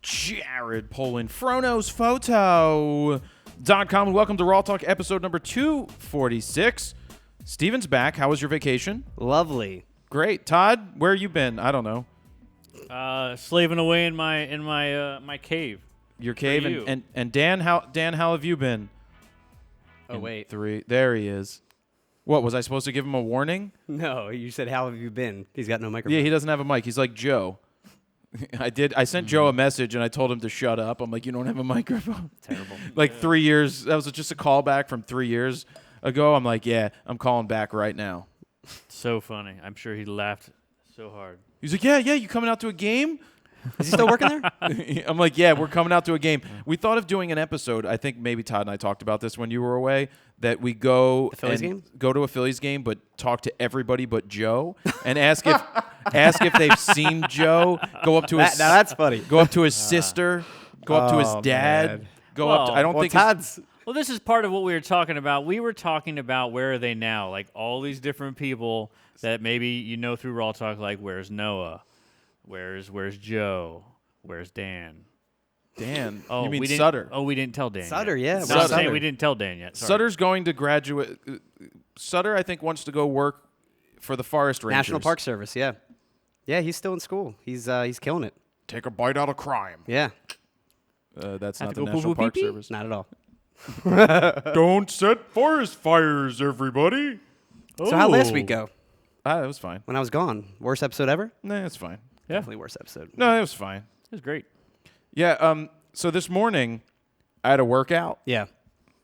Jared Polin, FronosPhoto.com, and welcome to RAWtalk episode number 246. Steven's back. How was your vacation? Lovely. Great. Todd, where you been? I don't know. Slaving away in my cave. Your cave, you. and Dan, how have you been? Oh, wait. There he is. What, was I supposed to give him a warning? No, you said, how have you been? He's got no microphone. Yeah, he doesn't have a mic. He's like Joe. I sent Joe a message, and I told him to shut up. I'm like, you don't have a microphone. Terrible. Like 3 years. That was just a callback from 3 years ago. I'm like, yeah, I'm calling back right now. So funny. I'm sure he laughed so hard. He's like, yeah, you coming out to a game? Is he still working there? I'm like, yeah, we're coming out to a game. We thought of doing an episode. I think maybe Todd and I talked about this when you were away, that we go to a Phillies game, but talk to everybody but Joe and ask if they've seen Joe. Go up to his. Now that's funny. Go up to his sister. Go up to his dad. Man. Go up. To, I don't think Todd's. Well, this is part of what we were talking about. We were talking about where are they now? Like all these different people that maybe you know through RAWtalk, like where's Noah? Where's Joe? Where's Dan? Dan. Oh, you mean we didn't, Sutter? Oh, we didn't tell Dan. Sutter, yet. yeah. No, Sutter. I'm saying we didn't tell Dan yet. Sorry. Sutter's going to graduate. Sutter, I think, wants to go work for the Forest Rangers. National Park Service, yeah. Yeah, he's still in school. He's killing it. Take a bite out of crime. Yeah. That's Have not to the go National pee-pee Park pee-pee? Service. Not at all. Don't set forest fires, everybody. So how'd last week go? It was fine. When I was gone. Worst episode ever? Nah, it's fine. Yeah. Definitely worst episode. No, it was fine. It was great. Yeah. So this morning, I had a workout. Yeah.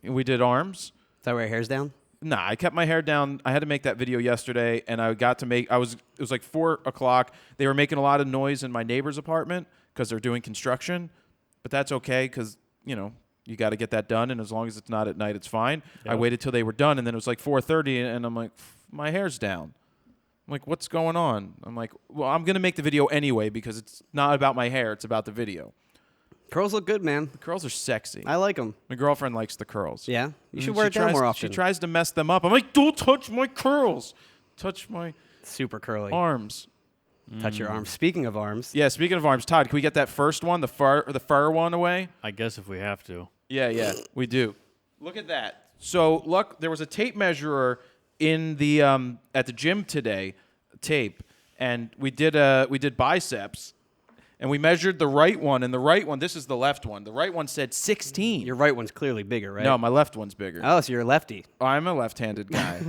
We did arms. Is that where your hair's down? Nah, I kept my hair down. I had to make that video yesterday, and I got to make. It was like 4 o'clock. They were making a lot of noise in my neighbor's apartment because they're doing construction, but that's okay because you got to get that done, and as long as it's not at night, it's fine. Yep. I waited till they were done, and then it was like 4:30, and I'm like, my hair's down. I'm like, what's going on? I'm like, well, I'm going to make the video anyway because it's not about my hair. It's about the video. Curls look good, man. The curls are sexy. I like them. My girlfriend likes the curls. Yeah? You should And wear she it down tries- more often. She tries to mess them up. I'm like, don't touch my curls. Touch my Super curly. arms. Touch your arms. Speaking of arms. Yeah, speaking of arms, Todd, can we get that first one, the fur one away? I guess if we have to. Yeah, we do. Look at that. So, there was a tape measurer in the at the gym today, tape, and we did biceps, and we measured the right one, and the right one, this is the left one. The right one said 16. Your right one's clearly bigger, right? No, my left one's bigger. Oh, so you're a lefty. I'm a left-handed guy.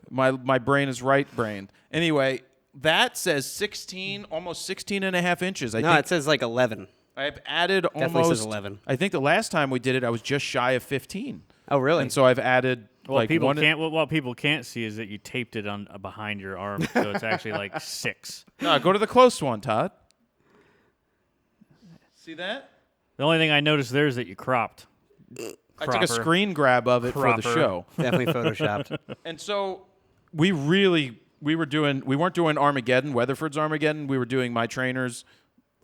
my brain is right-brained. Anyway, that says 16, almost 16 and a half inches. I No, think it says like 11. I've added Definitely almost says 11. I think the last time we did it, I was just shy of 15. Oh, really? And so I've added What people can't see is that you taped it on behind your arm, so it's actually like 6. No, go to the close one, Todd. See that? The only thing I noticed there is that you cropped. I took a screen grab of it for the Cropper. show. Definitely photoshopped. And so we weren't doing Armageddon, Weatherford's Armageddon. We were doing my trainer's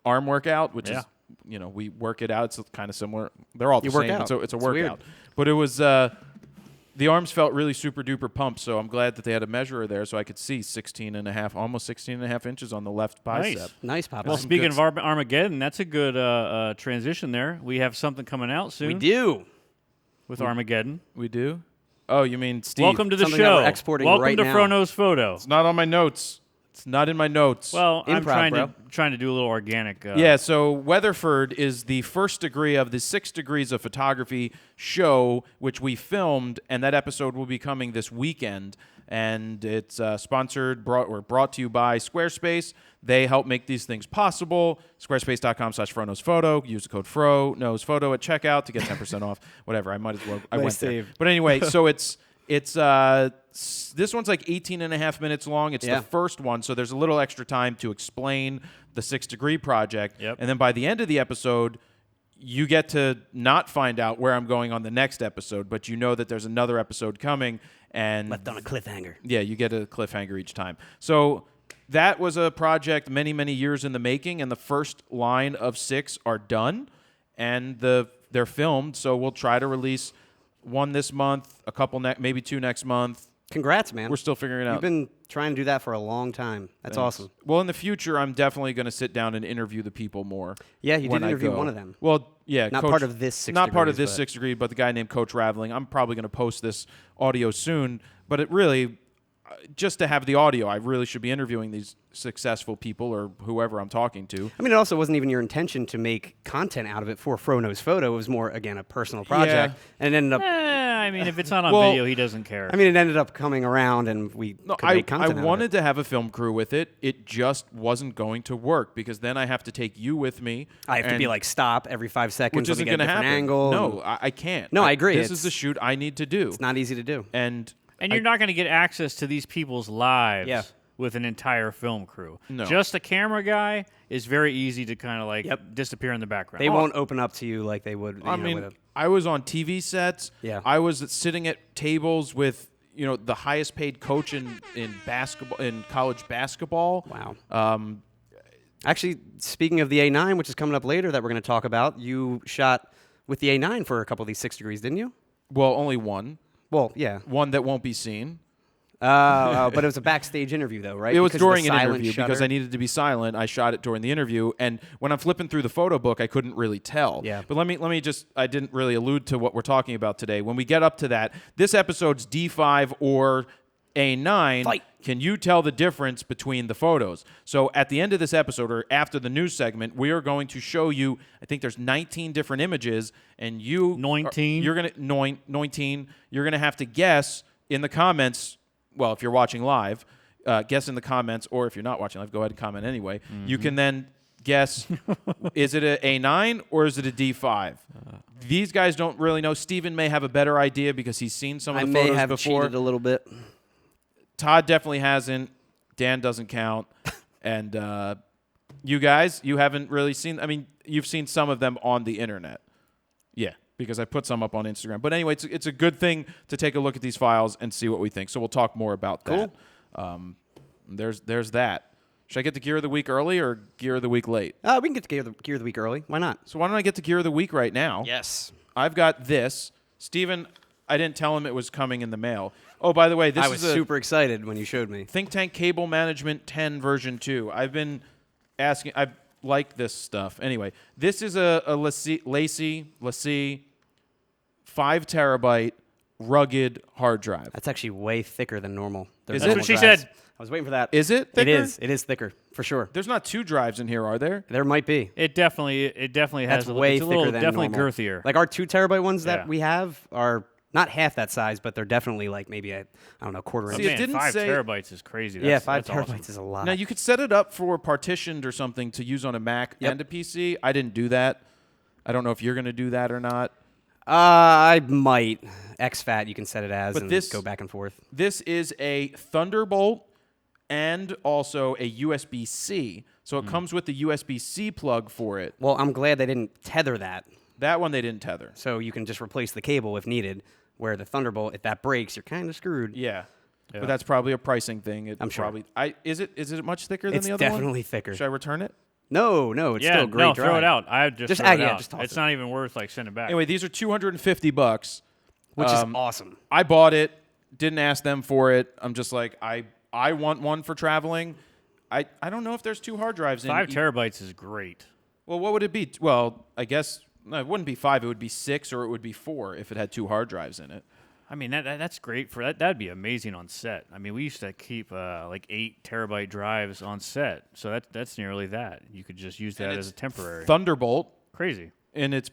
arm workout, which is, we work it out. It's kind of similar. They're all the work same. out. It's a workout. Weird. But it was the arms felt really super duper pumped, so I'm glad that they had a measurer there so I could see 16 and a half, almost 16 and a half inches on the left bicep. Nice, Papa. Well, speaking of Armageddon, that's a good transition there. We have something coming out soon. We do. With Armageddon. We do? Oh, you mean Steve? Welcome to the Something that show. we're exporting Welcome right to now. Frono's Photo. It's not on my notes. It's not in my notes. Well, I'm Improv, trying to do a little organic. Yeah, so Weatherford is the first degree of the 6 degrees of photography show, which we filmed, and that episode will be coming this weekend. And it's brought to you by Squarespace. They help make these things possible. Squarespace.com/FronosPhoto. Use the code FRONOSPHOTO at checkout to get 10% off. Whatever, I might as well. I Nice went there. save. But anyway, so it's this one's like 18 and a half minutes long. It's the first one, so there's a little extra time to explain the 6 degree project. Yep. And then by the end of the episode, you get to not find out where I'm going on the next episode, but you know that there's another episode coming. And Left on a cliffhanger. yeah, you get a cliffhanger each time. So that was a project many, many years in the making, and the first line of 6 are done, and they're filmed. So we'll try to release one this month, a couple maybe 2 next month. Congrats, man. We're still figuring it out. You've been trying to do that for a long time. That's Thanks. awesome. Well, in the future, I'm definitely going to sit down and interview the people more. Yeah, you when did I interview go. one of them. Well, yeah. Not Coach, part of this 6 Not part of degrees, this but- 6 degree, but the guy named Coach Raveling. I'm probably going to post this audio soon, but it really, just to have the audio, I really should be interviewing these successful people or whoever I'm talking to. I mean, it also wasn't even your intention to make content out of it for Frono's photo. It was more, again, a personal project. Yeah. And it ended up, I mean, if it's not on Well, video, he doesn't care. I mean, it ended up coming around and we could make content out of wanted it. to have a film crew with it. It just wasn't going to work because then I have to take you with me. I have to be like, stop every 5 seconds. which let me isn't get a going to different happen. angle. No, I can't. No, I agree. This is It's- the shoot I need to do. It's not easy to do. And you're not going to get access to these people's lives Yeah. with an entire film crew. No. Just a camera guy is very easy to kind of like Yep. disappear in the background. They won't open up to you like they would. I mean, I was on TV sets. Yeah. I was sitting at tables with the highest paid coach in basketball, in college basketball. Wow. Actually, speaking of the A9, which is coming up later that we're going to talk about, you shot with the A9 for a couple of these 6 degrees, didn't you? Well, only one Yeah. that won't be seen. But it was a backstage interview, though, right? It was Because of the during an silent interview because shutter? I needed to be silent. I shot it during the interview, and when I'm flipping through the photo book, I couldn't really tell. Yeah. But let me just, I didn't really allude to what we're talking about today. When we get up to that, this episode's D5 or A9. Fight. Can you tell the difference between the photos? So at the end of this episode, or after the news segment, we are going to show you, I think there's 19 different images, and you... 19? You're going to... 19. You're going to have to guess in the comments, well, if you're watching live, guess in the comments, or if you're not watching live, go ahead and comment anyway. You can then guess, is it a A9 or is it a D5? These guys don't really know. Steven may have a better idea because he's seen some of the I photos may have before. cheated a little bit. Todd definitely hasn't. Dan doesn't count. And you guys, you haven't really seen. I mean, you've seen some of them on the internet. Yeah, because I put some up on Instagram. But anyway, it's a good thing to take a look at these files and see what we think. So we'll talk more about that. Cool. There's that. Should I get to Gear of the Week early or Gear of the Week late? We can get to Gear of the Week early. Why not? So why don't I get to Gear of the Week right now? Yes. I've got this. Steven, I didn't tell him it was coming in the mail. Oh, by the way, this I is was a super excited when you showed me. Think Tank Cable Management 10 version 2. I've been asking, I like this stuff. Anyway, this is a Lacy 5 terabyte rugged hard drive. That's actually way thicker than normal. Is That's it? what she said. I was waiting for that. Is it thicker? It is. It is thicker, for sure. There's not 2 drives in here, are there? There might be. It definitely has That's a, way it's a thicker little, than definitely normal. girthier. Like our 2 terabyte ones Yeah. that we have are not half that size, but they're definitely like maybe a quarter See, inch. it Man, didn't 5 say- terabytes is crazy. Yeah, That's, 5 that's terabytes awesome. is a lot. Now, you could set it up for partitioned or something to use on a Mac Yep. and a PC. I didn't do that. I don't know if you're going to do that or not. I might. XFAT you can set it as But and this- go back and forth. This is a Thunderbolt and also a USB-C. So it comes with the USB-C plug for it. Well, I'm glad they didn't tether that, That one they didn't tether. so you can just replace the cable if needed. Where the Thunderbolt, if that breaks, you're kind of screwed. Yeah. Yeah. But that's probably a pricing thing. I'm sure. Probably, is it much thicker than It's the other one? definitely thicker. Should I return it? No, it's Yeah, still a great no, drive. throw it out. I just Just throw it yeah, out. just toss It's it. not even worth like sending it back. Anyway, these are $250, Which is awesome. I bought it. Didn't ask them for it. I'm just like I want one for traveling. I don't know if there's 2 hard drives in. 5 terabytes is great. Well, what would it be? Well, I guess no, it wouldn't be 5. It would be 6 or it would be 4 if it had 2 hard drives in it. I mean, that's great for that. That'd be amazing on set. I mean, we used to keep like 8 terabyte drives on set, so that's nearly that. You could just use that And as a it's temporary. Thunderbolt, Crazy. and it's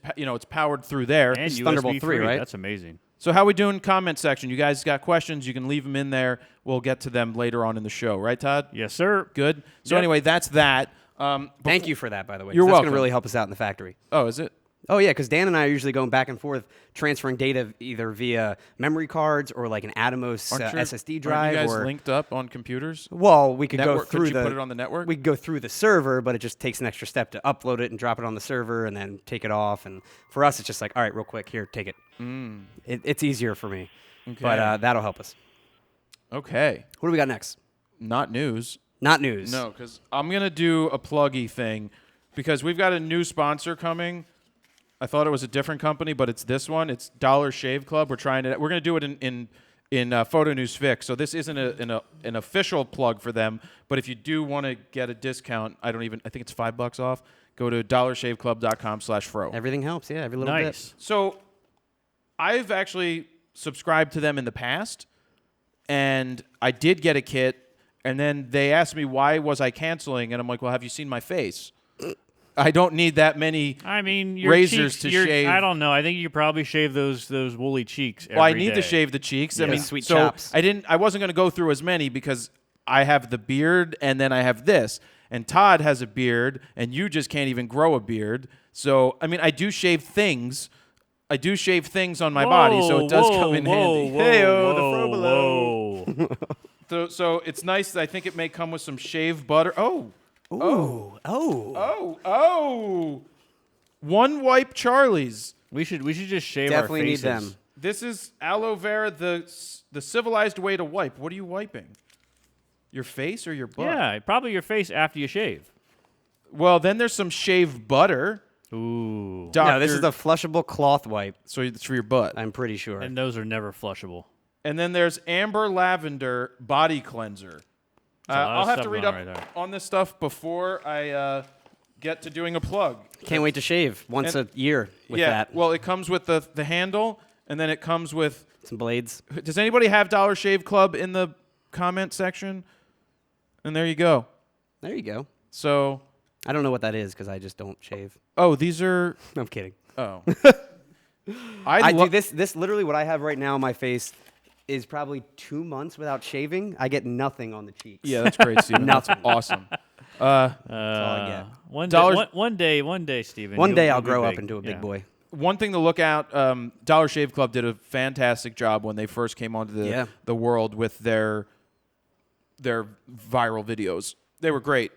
powered through there. And It's USB Thunderbolt 3, right? That's amazing. So how we doing? Comment section. You guys got questions? You can leave them in there. We'll get to them later on in the show. Right, Todd? Yes, sir. Good. So Yep. anyway, that's that. Thank you for that, by the way. You're 'cause that's welcome. going to really help us out in the factory. Oh, is it? Oh, yeah, because Dan and I are usually going back and forth, transferring data either via memory cards or like an Atomos SSD drive. Aren't you guys or linked up on computers? Well, we could go Network? through Could you put it on the network? We could go through the server, but it just takes an extra step to upload it and drop it on the server and then take it off. And for us, it's just like, all right, real quick, here, take it. It's easier for me, Okay. but that'll help us. Okay. What do we got next? Not news. Not news. No, because I'm going to do a pluggy thing because we've got a new sponsor coming. I thought it was a different company, but it's this one. It's Dollar Shave Club. We're going to do it in Photo News Fix. So this isn't an official plug for them, but if you do want to get a discount, I think it's $5 off. Go to dollarshaveclub.com/fro. Everything helps. Yeah, every little Nice. bit. So I've actually subscribed to them in the past, and I did get a kit, and then they asked me why was I canceling, and I'm like, well, have you seen my face? I don't need that many I mean, your razors cheeks, to your- shave. I don't know. I think you probably shave those woolly cheeks. Well, I every need day. to shave the cheeks. I Yeah. mean, Sweet so chops. I wasn't going to go through as many because I have the beard and then I have this. And Todd has a beard and you just can't even grow a beard. So, I mean, I do shave things. I do shave things on my body, so it does come in handy. Hey-o, the fro below. Whoa. So it's nice. I think it may come with some shave butter. Oh. One wipe Charlie's. We should just shave Definitely our need faces. them. This is aloe vera, the civilized way to wipe. What are you wiping? Your face or your butt? Yeah, probably your face after you shave. Well, then there's some shave butter. Ooh. No, this is the flushable cloth wipe. So it's for your butt. I'm pretty sure. And those are never flushable. And then there's amber lavender body cleanser. That's a lot of I'll have to stuff read going up right there. on this stuff before I get to doing a plug. Can't wait to shave once And- a year with yeah, that. well, it comes with the handle, and then it comes with... Some blades. Does anybody have Dollar Shave Club in the comment section? And there you go. There you go. So... I don't know what that is because I just don't shave. Oh, these are... I'm kidding. Oh. I do this literally what I have right now on my face is probably 2 months without shaving. I get nothing on the cheeks. Yeah, that's great, Steven. That's Nothing. awesome. all I get. One Dollars- day, one day, Steven. One day you'll I'll be grow up big. into a big Yeah. boy. One thing to look at, Dollar Shave Club did a fantastic job when they first came onto the world with their viral videos. They were great.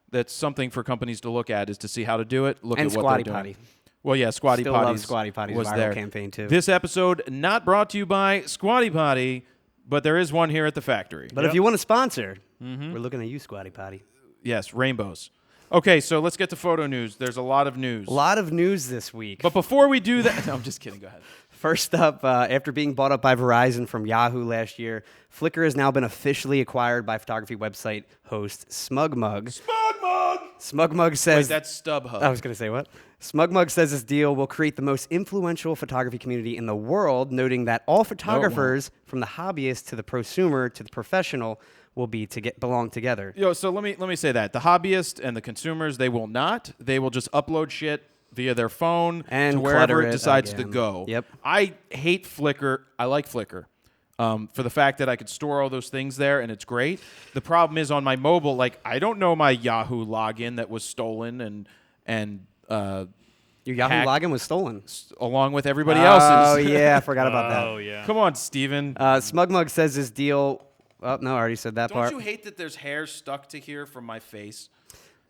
That's something for companies to look at is to see how to do it. Look And at what Squatty they're doing. Potty. Well, yeah, Squatty Still love Potty Squatty Potty's was viral there. campaign too. This episode not brought to you by Squatty Potty, but there is one here at the factory. But if you want to sponsor, we're looking at you, Squatty Potty. Yes, rainbows. Okay, so let's get to photo news. There's a lot of news. A lot of news this week. But before we do that, no, I'm just kidding. Go ahead. First up, after being bought up by Verizon from Yahoo last year, Flickr has now been officially acquired by photography website host SmugMug. SmugMug! SmugMug Wait, says... that's StubHub. I was going to say what? SmugMug says this deal will create the most influential photography community in the world, noting that all photographers, from the hobbyist to the prosumer to the professional, will belong together. Yo, so let me say that. The hobbyists and the consumers, they will not. They will just upload shit via their phone And to wherever clutter it it decides to again. go. Yep. I hate Flickr. I like Flickr. For the fact that I could store all those things there and it's great. The problem is on my mobile, like I don't know my Yahoo login that was stolen and Your Yahoo hacked. login was stolen. Along with everybody else's. Oh, yeah, I forgot about that. Oh yeah. Come on, Steven. SmugMug says this deal... Oh, no, I already said that Don't part. you hate that there's hair stuck to here from my face?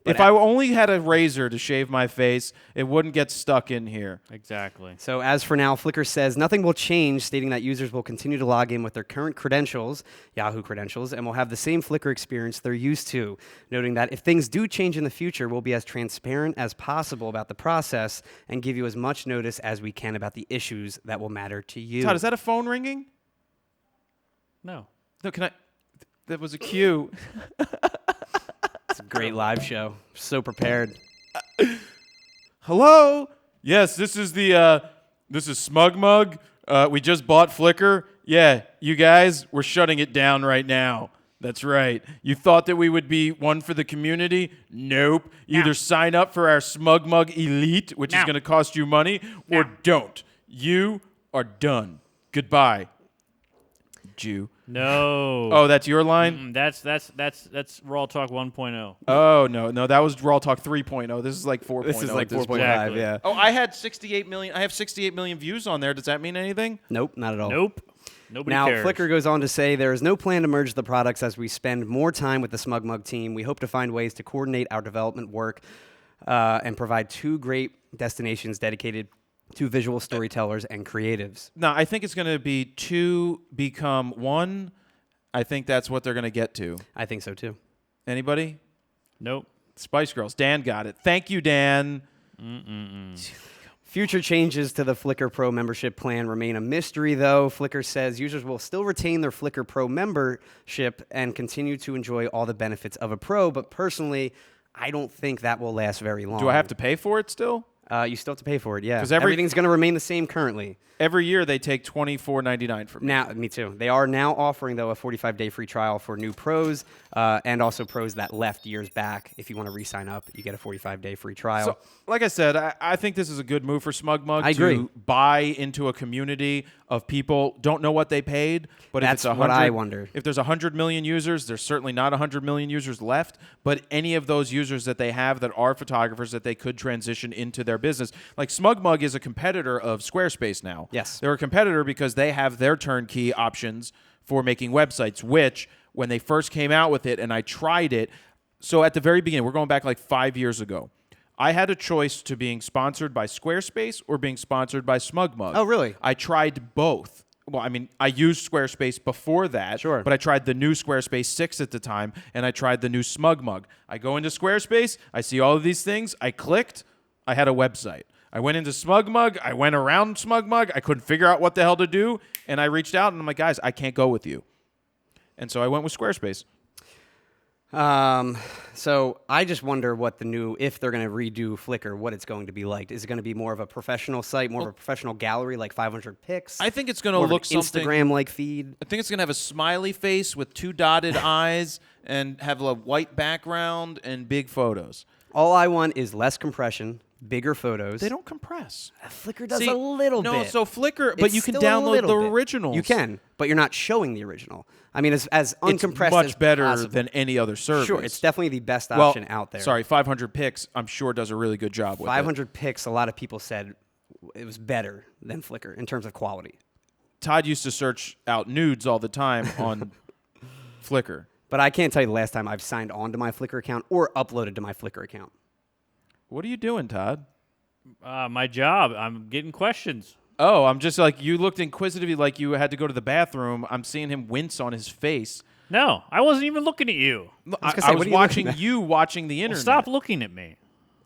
But If I only had a razor to shave my face, it wouldn't get stuck in here. Exactly. So as for now, Flickr says nothing will change, stating that users will continue to log in with their current credentials, Yahoo credentials, and will have the same Flickr experience they're used to, noting that if things do change in the future, we'll be as transparent as possible about the process and give you as much notice as we can about the issues that will matter to you. Todd, is that a phone ringing? No. No, can I? That was a cue. It's a great live show. So prepared. Hello? Yes, this is SmugMug. We just bought Flickr. Yeah, you guys, we're shutting it down right now. That's right. You thought that we would be one for the community? Nope. Either sign up for our SmugMug Elite, which is going to cost you money, or don't. You are done. Goodbye, Jew. No. Oh, that's your line? That's RAWtalk 1.0. Oh, no, that was RAWtalk 3.0. This is like 4.0. This is like at this 4.5, point. Exactly. yeah. Oh, I had 68 million. I have 68 million views on there. Does that mean anything? Nope, not at all. Nope. Nobody Now, cares. Flickr goes on to say there is no plan to merge the products as we spend more time with the SmugMug team. We hope to find ways to coordinate our development work and provide two great destinations dedicated to visual storytellers and creatives. No, I think it's going to be two become one. I think that's what they're going to get to. I think so too. Anybody? Nope. Spice Girls. Dan got it. Thank you, Dan. Future changes to the Flickr Pro membership plan remain a mystery, though. Flickr says users will still retain their Flickr Pro membership and continue to enjoy all the benefits of a Pro, but personally, I don't think that will last very long. Do I have to pay for it still? You still have to pay for it, yeah. 'Cause Everything's going to remain the same currently. Every year they take $24.99 from me. Now, me too. They are now offering, though, a 45-day free trial for new pros and also pros that left years back. If you want to re-sign up, you get a 45-day free trial. So, like I said, I think this is a good move for SmugMug I to agree. buy into a community of people don't know what they paid. But That's if it's what I wonder. If there's 100 million users, there's certainly not 100 million users left. But any of those users that they have that are photographers that they could transition into their business, like SmugMug is a competitor of Squarespace now. Yes. They're a competitor because they have their turnkey options for making websites, which when they first came out with it and I tried it, so at the very beginning, we're going back like 5 years ago, I had a choice to being sponsored by Squarespace or being sponsored by SmugMug. Oh, really? I tried both. Well, I mean, I used Squarespace before that, Sure. but I tried the new Squarespace 6 at the time, and I tried the new SmugMug. I go into Squarespace, I see all of these things, I clicked, I had a website. I went into SmugMug, I went around SmugMug, I couldn't figure out what the hell to do, and I reached out, and I'm like, guys, I can't go with you. And so I went with Squarespace. So I just wonder what the new, if they're going to redo Flickr, what it's going to be like. Is it going to be more of a professional site, more of a professional gallery, like 500 pics? I think it's going to More of an look something... Instagram-like feed. I think it's going to have a smiley face with 2 dotted eyes and have a white background and big photos. All I want is less compression, bigger photos. They don't compress. Flickr does See, a little bit. No, so Flickr, but It's you can still a download little the bit. originals. You can, but you're not showing the original. I mean, as It's uncompressed much as better possible. than any other service. Sure, it's definitely the best well, option out there. Sorry, 500 pics, I'm sure does a really good job with it. 500 pics, a lot of people said it was better than Flickr in terms of quality. Todd used to search out nudes all the time on Flickr. But I can't tell you the last time I've signed on to my Flickr account or uploaded to my Flickr account. What are you doing, Todd? My job. I'm getting questions. Oh, I'm just like, you looked inquisitively like you had to go to the bathroom. I'm seeing him wince on his face. No, I wasn't even looking at you. I gonna say, was what are you watching looking at? you watching the Well, internet. stop looking at me.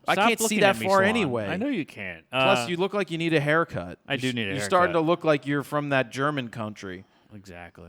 I Stop can't see looking that at me, far Salon. anyway. I know you can't. Plus, you look like you need a haircut. I do need a You're haircut. starting to look like you're from that German country. Exactly.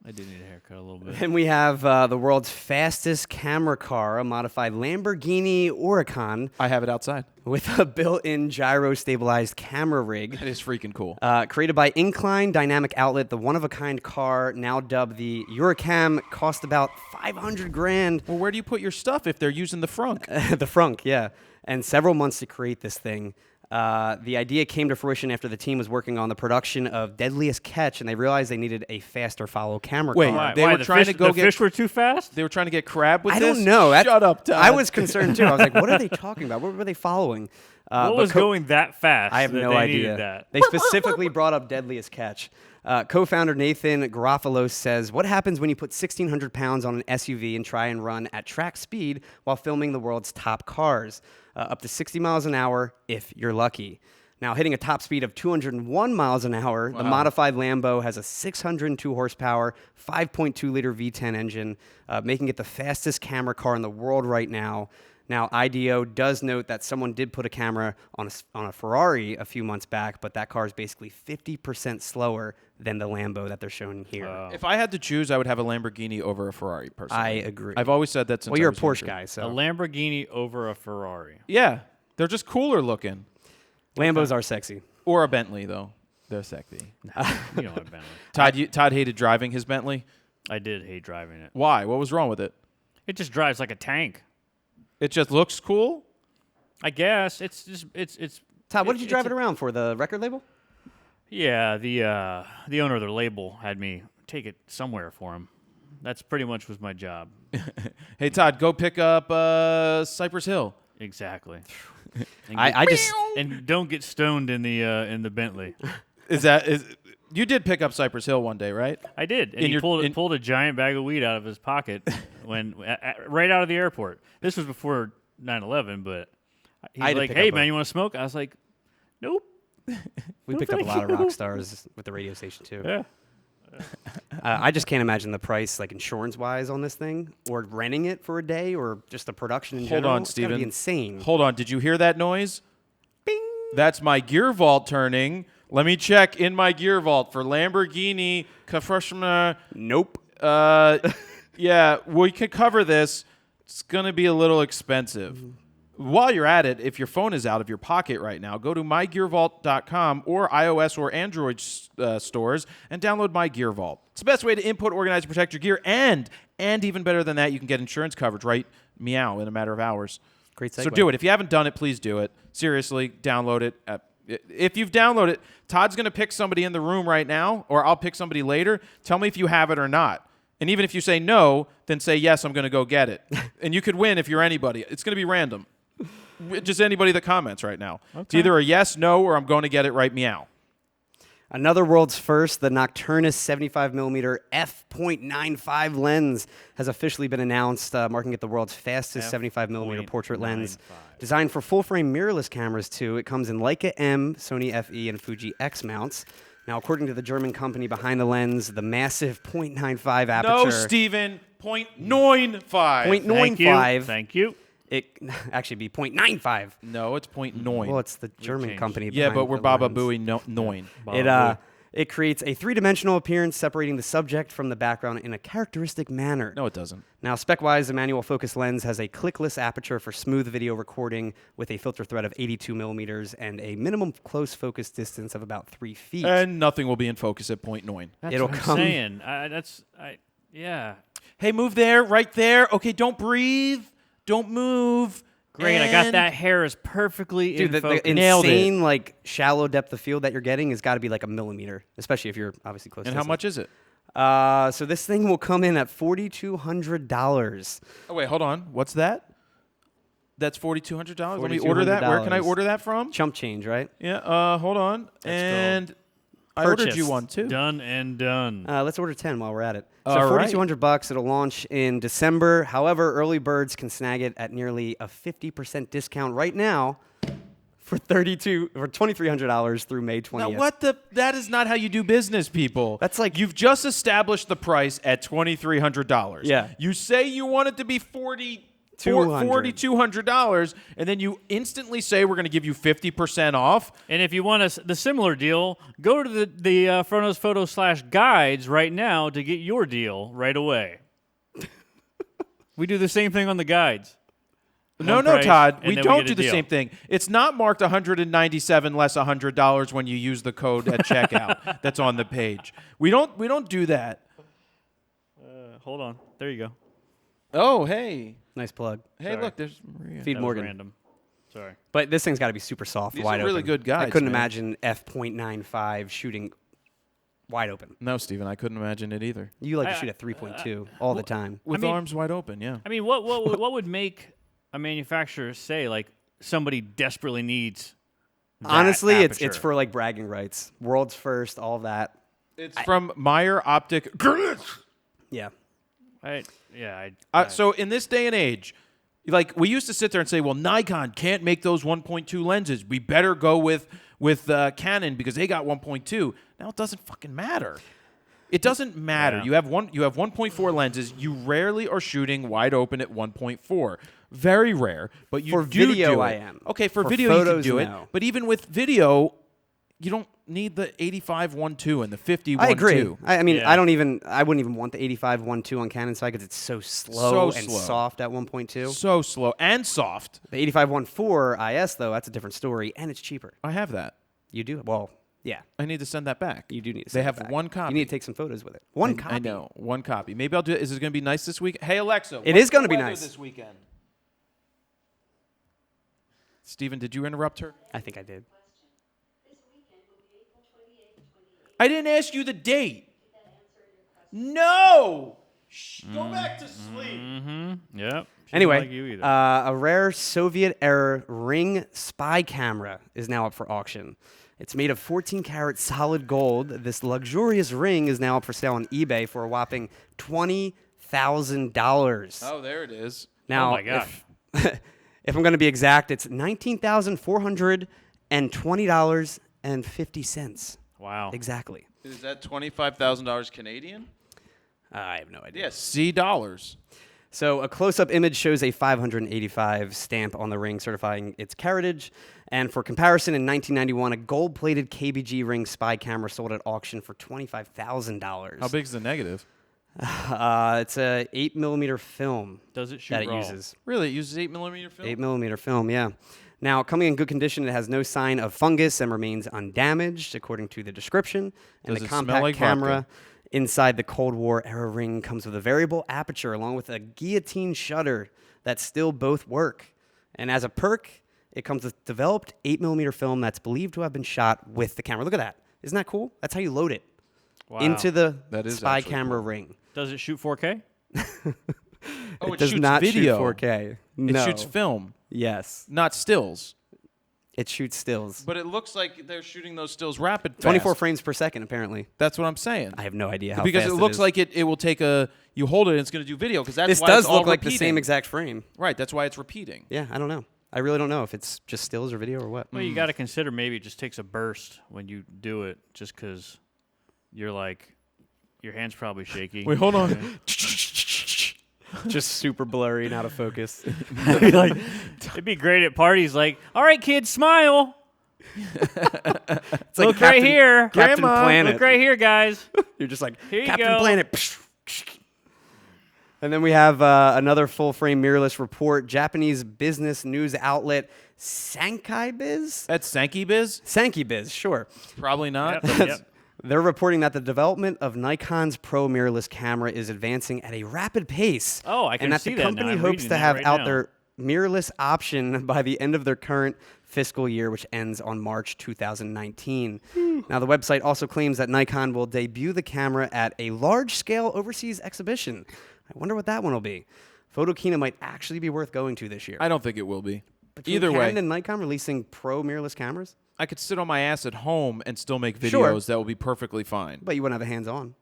I do need a haircut a little bit. And we have the world's fastest camera car, a modified Lamborghini Huracan I have it outside. with a built-in gyro-stabilized camera rig. That is freaking cool. Created by Incline Dynamic Outlet, the one-of-a-kind car, now dubbed the Huracan, cost about $500,000. Well, where do you put your stuff if they're using the frunk? The frunk, yeah. And several months to create this thing. The idea came to fruition after the team was working on the production of Deadliest Catch, and they realized they needed a faster follow camera Wait, car. Why? They were the trying fish, to go the get- fish were too fast? They were trying to get crab with I this? don't know. Shut up, Todd. I was concerned too. I was like, what are they talking about? What were they following? What but was going that fast? I have that no they idea. needed that? They specifically brought up Deadliest Catch. Co-founder Nathan Garofalo says, what happens when you put 1,600 pounds on an SUV and try and run at track speed while filming the world's top cars? Up to 60 miles an hour if you're lucky. Now, hitting a top speed of 201 miles an hour, the modified Lambo has a 602 horsepower, 5.2-liter V10 engine, making it the fastest camera car in the world right now. Now, IDEO does note that someone did put a camera on a Ferrari a few months back, but that car is basically 50% slower than the Lambo that they're showing here. If I had to choose, I would have a Lamborghini over a Ferrari, personally. I agree. I've always said that since Well, I you're a was Porsche younger. guy, A so Lamborghini over a Ferrari. Yeah. They're just cooler looking. Lambos are sexy. Or a Bentley, though. They're sexy. You know what, Bentley. Todd hated driving his Bentley. I did hate driving it. Why? What was wrong with it? It just drives like a tank. It just looks cool? I guess it's just it's. Todd, what did you drive it's it around for? The record label? Yeah, the owner of the label had me take it somewhere for him. That's pretty much was my job. Hey, Todd, go pick up Cypress Hill. Exactly. And don't get stoned in the Bentley. You did pick up Cypress Hill one day, right? I did, and In he your- pulled a giant bag of weed out of his pocket right out of the airport. This was before 9/11, but he's I had to like, pick "Hey up man, you want to smoke?" I was like, "Nope." We No, picked up a thank lot of you. rock stars with the radio station, too. Yeah, I just can't imagine the price, like insurance-wise, on this thing, or renting it for a day, or just the production in Hold general. on, It's gotta Steven. be insane. Hold on. Did you hear that noise? Bing. That's my gear vault turning. Let me check in my gear vault for Lamborghini Kafrushma. Nope. Yeah, we could cover this. It's going to be a little expensive. While you're at it, if your phone is out of your pocket right now, go to mygearvault.com or iOS or Android stores and download My Gear Vault. It's the best way to input, organize, and protect your gear, and even better than that, you can get insurance coverage right meow in a matter of hours. Great segue. So do it. If you haven't done it, please do it. Seriously, download it. If you've downloaded it, Todd's going to pick somebody in the room right now, or I'll pick somebody later. Tell me if you have it or not. And even if you say no, then say, yes, I'm going to go get it. And you could win if you're anybody. It's going to be random. Just anybody that comments right now. Okay. It's either a yes, no, or I'm going to get it right meow. Another world's first, the Nocturnus 75mm f.95 lens has officially been announced, marking it the world's fastest 75mm portrait lens. Designed for full-frame mirrorless cameras, too, it comes in Leica M, Sony FE, and Fuji X mounts. Now, according to the German company behind the lens, the massive 0.95 aperture... No, Steven, 0.95. 0.95. Thank you. It actually be 0.95. No, it's 0.9. Well, it's the German company. Yeah, but we're Baba lens. Booey Noin. It creates a three-dimensional appearance separating the subject from the background in a characteristic manner. No, it doesn't. Now, spec-wise, the manual focus lens has a clickless aperture for smooth video recording with a filter thread of 82 millimeters and a minimum close focus distance of about 3 feet. And nothing will be in focus at 0.9. That's It'll what come. I'm saying. Yeah. Hey, move there, right there. Okay, don't breathe. Don't move. Great, I got that hair is perfully Dude, in focus. the Nailed it. insane, like, shallow depth of field that you're getting has got to be like a millimeter, especially if you're obviously close to And this how much is it? So this thing will come in at $4,200. Oh, wait, hold on. What's that? That's $4,200? Let me order that. Where can I order that from? Chump change, right? Yeah, hold on. And I ordered you Purchased. one, too. Done and done. Let's order 10 while we're at it. So All right. $4,200. It'll launch in December. However, early birds can snag it at nearly a 50% discount right now for $2,300 through May 20th. Now, that is not how you do business, people. That's like- You've just established the price at $2,300. Yeah. You say you want it to be $4,200, and then you instantly say we're going to give you 50% off. And if you want the similar deal, go to the Fronos Photos/guides right now to get your deal right away. We do the same thing on the guides. No, One no, price, Todd. and We then don't get do a the deal. same thing. It's not marked $197 less $100 when you use the code at checkout that's on the page. We don't do that. Hold on. There you go. Oh, hey. Nice plug. Hey, Sorry. look, there's Maria. Feed That Morgan. was random. Sorry. But this thing's got to be super soft, These wide are really open. good I guides, couldn't man. imagine f.95 shooting wide open. No, Steven, I couldn't imagine it either. You like to shoot at 3.2 all the time. With mean- arms wide open, yeah. I mean, what would make a manufacturer say, like, somebody desperately needs that Honestly, it's aperture? for like bragging rights. World's first, all that. It's from Meyer Optic. Yeah. So in this day and age, like we used to sit there and say, well, Nikon can't make those 1.2 lenses. We better go with Canon because they got 1.2. Now it doesn't fucking matter. It doesn't matter. Yeah. You have 1.4 lenses. You rarely are shooting wide open at 1.4. Very rare, but you For do video, do it. I am. Okay, for For video you can photos, do it. no. But even with video, you don't need the 85-1.2 and the 50-1.2. I agree. I mean, Yeah. I wouldn't even want the 85-1.2 on Canon side because it's so slow and soft at 1.2. So slow and soft. The 85-1.4 IS though, that's a different story, and it's cheaper. I have that. You do well, yeah. I need to send that back. You do need to. They send it have back. one copy. You need to take some photos with it. One copy. I know, one copy. Maybe I'll do it. Is it going to be nice this week? Hey Alexa, It what's is gonna the be weather nice. this weekend. Steven, did you interrupt her? I think I did. I didn't ask you the date. No. Shh, go back to sleep. Mm-hmm. Yep. She didn't Anyway, like you either. a rare Soviet-era Ring spy camera is now up for auction. It's made of 14-karat solid gold. This luxurious ring is now up for sale on eBay for a whopping $20,000. Oh, there it is. Now, Oh my gosh. if I'm going to be exact, it's $19,420.50. Wow. Exactly. Is that $25,000 Canadian? I have no idea. Yes, C dollars. So a close-up image shows a 585 stamp on the ring certifying its carriage. And for comparison, in 1991, a gold-plated KBG ring spy camera sold at auction for $25,000. How big's the negative? It's a 8mm film Does it shoot that it RAW? uses. Really? It uses 8mm film? 8mm film, yeah. Now, coming in good condition, it has no sign of fungus and remains undamaged, according to the description. And Does the it smell compact like camera vodka? inside the Cold War era ring comes with a variable aperture along with a guillotine shutter that still both work. And as a perk, it comes with developed 8mm film that's believed to have been shot with the camera. Look at that. Isn't that cool? That's how you load it Wow. into the That is spy actually camera cool. ring. Does it shoot 4K? Oh, It does not video. shoot 4K. No. It shoots film, Yes. not stills. It shoots stills. But it looks like they're shooting those stills rapid fast. 24 frames per second, apparently. That's what I'm saying. I have no idea how Because fast it looks is. like it will take a... You hold it and it's going to do video because that's This why does it's all look like the repeating. same exact frame. Right, that's why it's repeating. Yeah, I don't know. I really don't know if it's just stills or video or what. Well, you got to consider maybe it just takes a burst when you do it, just because you're like, your hand's probably shaky. Wait, hold on. Just super blurry and out of focus. Like, it'd be great at parties. Like, all right, kids, smile. It's Look right here. Captain Grandma, Planet. Look right here, guys. You're just like, Here you Captain go. Planet. And then we have another full-frame mirrorless report. Japanese business news outlet Sankei Biz? That's Sankey Biz? Sankey Biz, sure. Probably not. Yep. They're reporting that the development of Nikon's Pro mirrorless camera is advancing at a rapid pace. Oh, I can and that see the that now. company I'm hopes reading to that have right out now. their mirrorless option by the end of their current fiscal year, which ends on March 2019. Now, the website also claims that Nikon will debut the camera at a large-scale overseas exhibition. I wonder what that one will be. Photokina might actually be worth going to this year. I don't think it will be. Between Either Canon way, and Nikon releasing Pro mirrorless cameras, I could sit on my ass at home and still make videos Sure. that will be perfectly fine. but you wouldn't have a hands-on.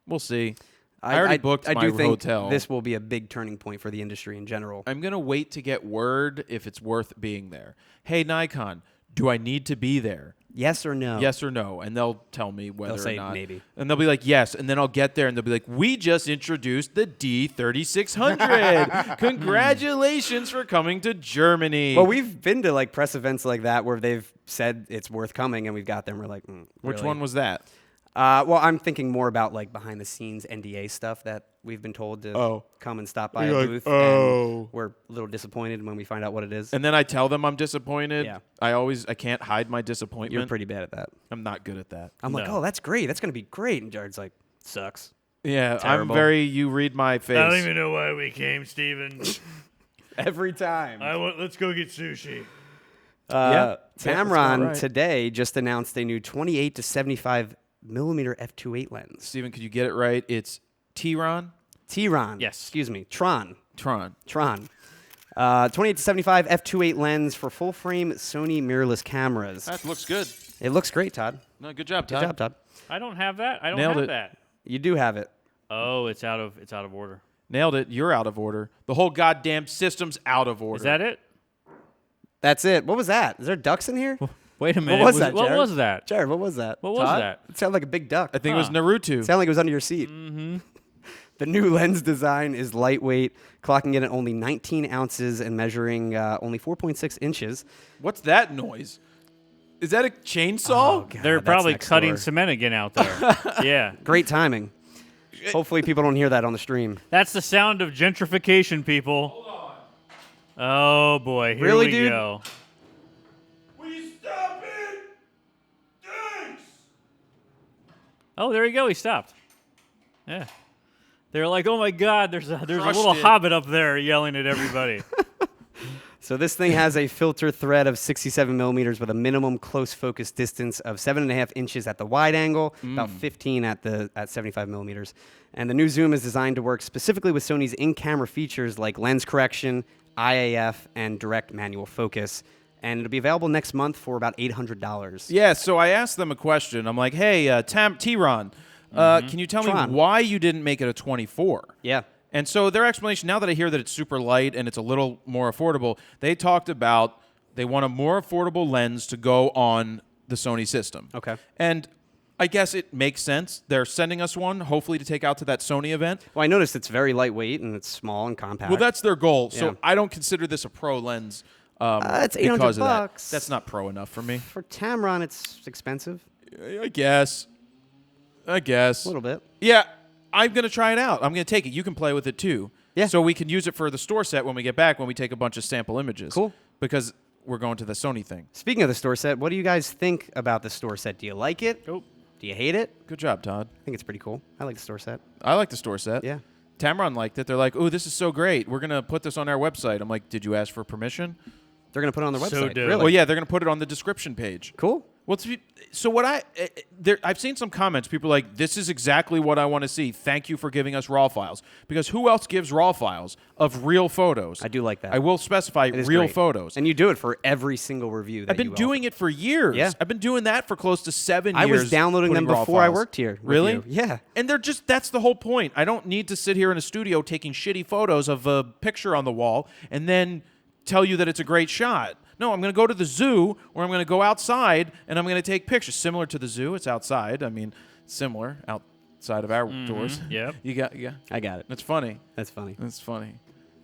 We'll see. I already booked I my do think hotel. this will be a big turning point for the industry in general. I'm going to wait to get word if it's worth being there. Hey, Nikon, do I need to be there? Yes or no? Yes or no? And they'll tell me whether say or not. maybe. And they'll be like, yes. And then I'll get there and they'll be like, we just introduced the D3600. Congratulations for coming to Germany. Well, we've been to like press events like that where they've said it's worth coming, and we've got them. We're like, Which really? one was that? Well, I'm thinking more about like behind the scenes NDA stuff that we've been told to come and stop by You're a like, booth. oh. And we're a little disappointed when we find out what it is. And then I tell them I'm disappointed. Yeah. I can't hide my disappointment. You're pretty bad at that. I'm not good at that. I'm like, No. oh, that's great. That's gonna be great. And Jared's like, sucks. Yeah, Terrible. I'm very, you read my face. I don't even know why we came, Steven. Every time. Let's go get sushi. Yeah, that's Tamron about right. today just announced a new 28 to 75 millimeter f2.8 lens. Steven, could you get it right? It's Tamron? Tron. Yes. Excuse me. Tron. Tron. 28 to 75 f2.8 lens for full frame Sony mirrorless cameras. That looks good. It looks great, Todd. No, good job, Good Todd. job, Todd. I don't have that. I don't Nailed have it. that. You do have it. Oh, it's out of order. Nailed it. You're out of order. The whole goddamn system's out of order. Is that it? That's it. What was that? Is there ducks in here? Wait a minute. What was that, What Jared? was that? Jared, what was that? What was Todd? that? It sounded like a big duck. I think it was Huh. Naruto. It sounded like it was under your seat. Mm-hmm. The new lens design is lightweight, clocking in at only 19 ounces and measuring only 4.6 inches. What's that noise? Is that a chainsaw? Oh, God, They're that's probably next cutting door. cement again out there. Yeah. Great timing. Hopefully people don't hear that on the stream. That's the sound of gentrification, people. Hold on. Oh, boy. Here Really, we dude? go. Will you stop it? Thanks. Oh, there you go. He stopped. Yeah. They're like, oh, my God, there's a Crushed little it. hobbit up there yelling at everybody. So this thing has a filter thread of 67 millimeters with a minimum close focus distance of 7.5 inches at the wide angle, about 15 at 75 millimeters. And the new zoom is designed to work specifically with Sony's in-camera features like lens correction, IAF, and direct manual focus. And it'll be available next month for about $800. Yeah, so I asked them a question. I'm like, hey, Tamron, can you tell Tron. me why you didn't make it a 24? Yeah. And so their explanation, now that I hear that it's super light and it's a little more affordable, they talked about they want a more affordable lens to go on the Sony system. Okay. And I guess it makes sense. They're sending us one, hopefully to take out to that Sony event. Well, I noticed it's very lightweight and it's small and compact. Well, that's their goal. Yeah. So I don't consider this a pro lens. It's $800 because of that. bucks. That's not pro enough for me. For Tamron, it's expensive. I guess. A little bit. Yeah, I'm going to try it out. I'm going to take it. You can play with it too. Yeah. So we can use it for the store set when we get back, when we take a bunch of sample images. Cool. Because we're going to the Sony thing. Speaking of the store set, what do you guys think about the store set? Do you like it? Nope. Do you hate it? Good job, Todd. I think it's pretty cool. I like the store set. I like the store set. Yeah. Tamron liked it. They're like, "Oh, this is so great. We're going to put this on our website." I'm like, "Did you ask for permission?" They're going to put it on their So website. dope. Really? Well, yeah, they're going to put it on the description page. Cool. Well, so what I've seen some comments. People are like, "This is exactly what I want to see. Thank you for giving us RAW files." Because who else gives RAW files of real photos? I do like that. I will specify It is real great. photos. And you do it for every single review. That I've been you doing it for years. Yeah. I've been doing that for close to 7 I years. was downloading them putting RAW before I files. worked here. with Really? you. Yeah. And that's the whole point. I don't need to sit here in a studio taking shitty photos of a picture on the wall and then tell you that it's a great shot. No, I'm going to go to the zoo, or I'm going to go outside and I'm going to take pictures. Similar to the zoo, it's outside. I mean, similar outside of our doors. Yep. Yeah. I got it. That's funny. That's funny. That's funny.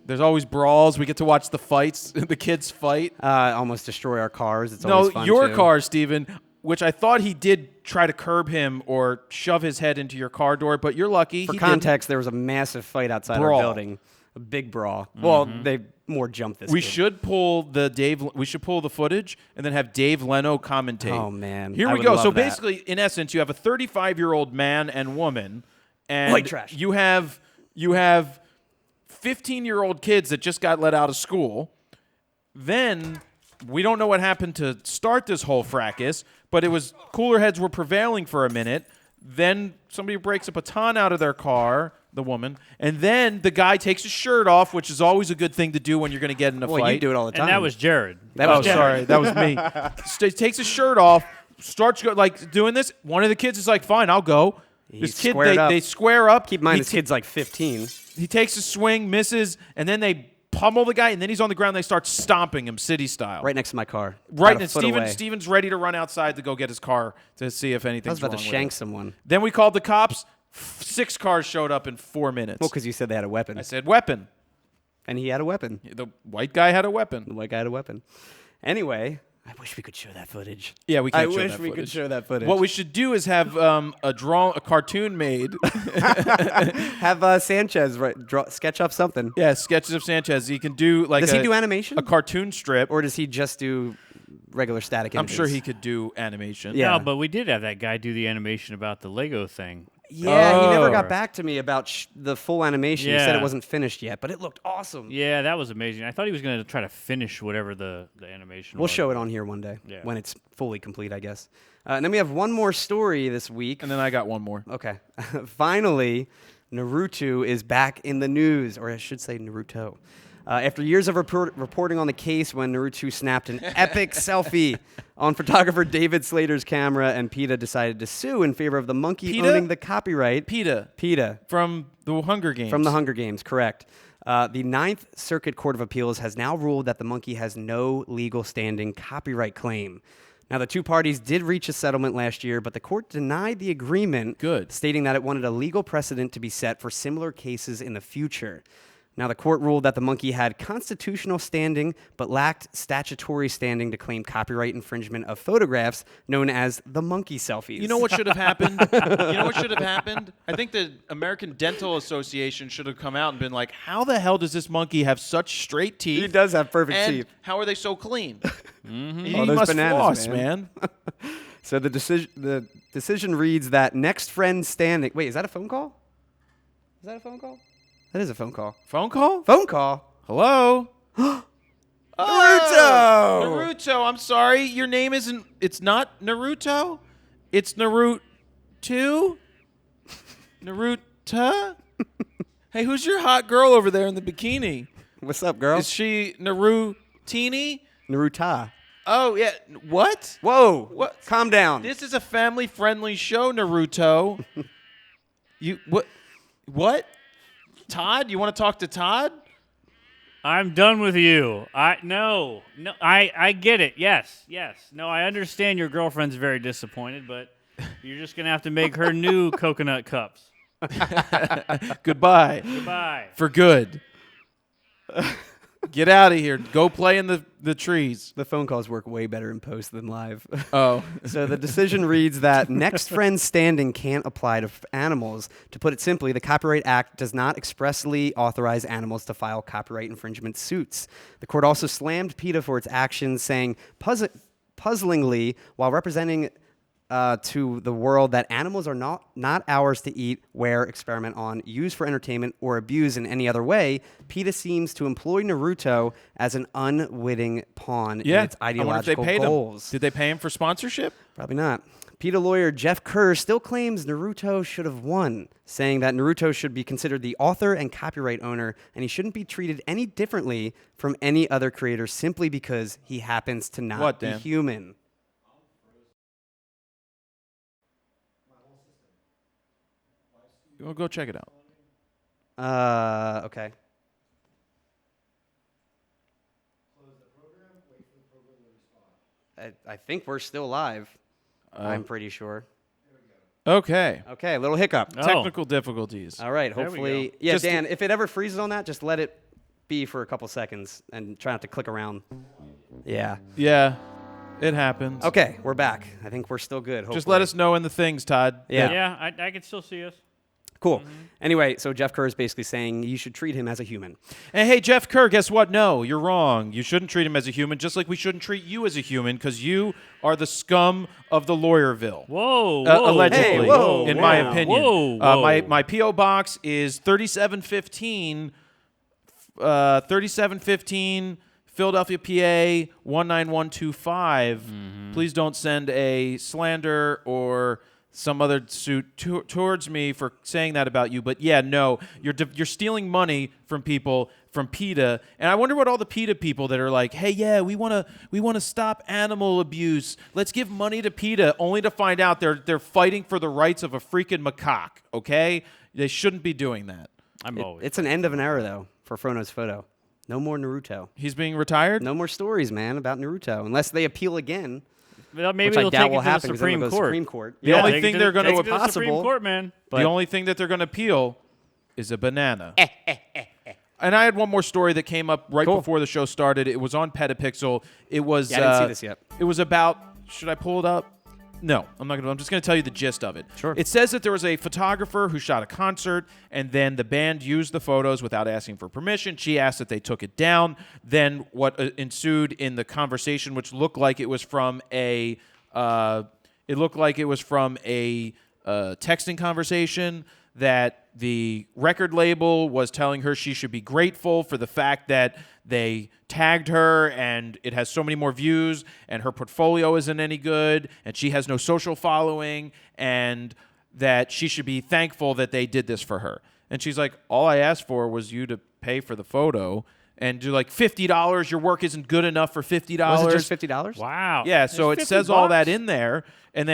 There's always brawls. We get to watch the fights, the kids fight. Almost destroy our cars. It's always fun your too. car, Steven, which I thought he did try to curb him or shove his head into your car door, but you're lucky. For he context, there was a massive fight outside Brawl. our building. A big brawl. Well, they more jumped this We kid. should pull the footage and then have Dave Leno commentate. Oh, man. Here I we would go. love So that. basically, in essence, you have a 35-year-old man and woman, and White trash. you have 15-year-old kids that just got let out of school. Then we don't know what happened to start this whole fracas, but it was cooler heads were prevailing for a minute. Then somebody breaks a baton out of their car, the woman, and then the guy takes his shirt off, which is always a good thing to do when you're going to get in a Well, fight. you do it all the time. And that was Jared. That Oh, was Jared. sorry, that was me. Takes his shirt off, starts doing this. One of the kids is like, "Fine, I'll go." This kid, squared up. they square up. Keep in mind, He this kid's like 15. He takes a swing, misses, and then they pummel the guy, and then he's on the ground. They start stomping him, city style. Right next to my car. Right, About a and foot away. Steven's ready to run outside to go get his car to see if I anything's was about wrong to with shank it. someone. Then we called the cops. 6 cars showed up in 4 minutes. Well, because you said they had a weapon. I said weapon. And he had a weapon. The white guy had a The weapon. white guy had a weapon. Anyway, I wish we could show that footage. Yeah, we I can't show wish that we could footage. show that footage. What we should do is have a cartoon made. Have Sanchez sketch up something. Yeah, sketches of Sanchez. He can do like Does he do animation? a cartoon strip. Or does he just do regular static I'm images? sure he could do animation. Yeah. No, but we did have that guy do the animation about the Lego thing. Yeah, he never Oh. got back to me about the full animation. He said it Yeah. wasn't finished yet, but it looked awesome. Yeah, that was amazing. I thought he was going to try to finish whatever the animation We'll was. show it on here one day Yeah. when it's fully complete, I guess. And then we have one more story this week. And then I got one more. Okay. Finally, Naruto is back in the news, or I should say Naruto. After years of reporting on the case when Naruto snapped an epic selfie on photographer David Slater's camera, and PETA decided to sue in favor of the monkey PETA? owning the copyright. PETA from the Hunger Games. From the Hunger Games, correct. The Ninth Circuit Court of Appeals has now ruled that the monkey has no legal standing copyright claim. Now, the two parties did reach a settlement last year, but the court denied the agreement, Good. stating that it wanted a legal precedent to be set for similar cases in the future. Now, the court ruled that the monkey had constitutional standing but lacked statutory standing to claim copyright infringement of photographs known as the monkey selfies. You know what should have happened? You know what should have happened? I think the American Dental Association should have come out and been like, how the hell does this monkey have such straight teeth? He does have perfect and teeth. how are they so clean? He Oh, those must bananas, floss, man. man. So the decision reads that next friend standing. Wait, is that a phone call? Is that a phone call? That is a phone call. Phone call? Phone call. Hello? Naruto! Naruto, I'm sorry. Your name isn't, it's not Naruto? It's Naruto? Naruto? Hey, who's your hot girl over there in the bikini? What's up, girl? Is she Narutini? Naruta. Oh, yeah. What? Whoa! What? Calm down. This is a family-friendly show, Naruto. What? Todd? You want to talk to Todd? I'm done with you. I get it. Yes. No, I understand your girlfriend's very disappointed, but You're just gonna have to make her new coconut cups. Goodbye. Goodbye. For good. Get out of here. Go play in the trees. The phone calls work way better in post than live. Oh. So the decision reads that next friend standing can't apply to animals. To put it simply, the Copyright Act does not expressly authorize animals to file copyright infringement suits. The court also slammed PETA for its actions, saying puzzlingly, while representing to the world that animals are not ours to eat, wear, experiment on, use for entertainment, or abuse in any other way, PETA seems to employ Naruto as an unwitting pawn in its ideological goals. Did they pay him for sponsorship? Probably not. PETA lawyer Jeff Kerr still claims Naruto should have won, saying that Naruto should be considered the author and copyright owner, and he shouldn't be treated any differently from any other creator simply because he happens to not be human. We'll go check it out. Okay. I think we're still live. I'm pretty sure. Okay. Okay, a little hiccup. Oh. Technical difficulties. All right, There we hopefully. go. Yeah, Just- Dan, if it ever freezes on that, just let it be for a couple seconds and try not to click around. Yeah. Yeah, it happens. Okay, we're back. I think we're still good. Hopefully. Just let us know in the things, Todd. Yeah. Yeah, I can still see us. Cool. Anyway, so Jeff Kerr is basically saying you should treat him as a human. And hey, Jeff Kerr, guess what? No, you're wrong. You shouldn't treat him as a human, just like we shouldn't treat you as a human, because you are the scum of the Lawyerville. Whoa, Allegedly, Hey, whoa, in my whoa. opinion. Whoa, whoa. My P.O. box is 3715, 3715, Philadelphia, PA 19125. Please don't send a slander or some other suit towards me for saying that about you. But yeah, no, you're stealing money from people from PETA, and I wonder what all the PETA people that are like, hey, yeah, we want to stop animal abuse. Let's give money to PETA, only to find out they're fighting for the rights of a freaking macaque. Okay, they shouldn't be doing that. It's an end of an era, though, for Frono's photo. No more Naruto. He's being retired. No more stories, man, about Naruto, unless they appeal again. Well, maybe which I they'll doubt take will it to the happen because then Supreme it'll go to Court. Supreme Court. The only take it thing to they're the- going take to it to the Supreme possible. Court, man. the only thing that they're going to appeal is a banana. And I had one more story that came up right Cool. before the show started. It was on Petapixel. It was. Yeah, I didn't see this yet. It was about. Should I pull it up? No, I'm not going to. I'm just going to tell you the gist of it. Sure. It says that there was a photographer who shot a concert, and then the band used the photos without asking for permission. She asked that they took it down. Then what ensued in the conversation, which looked like it was from a. Texting conversation, that the record label was telling her she should be grateful for the fact that they tagged her and it has so many more views and her portfolio isn't any good and she has no social following, and that she should be thankful that they did this for her. And she's like, all I asked for was you to pay for the photo and do like $50. Your work isn't good enough for $50. Was it just $50? Wow. Yeah, so It's it says 50 all that bucks? in there, and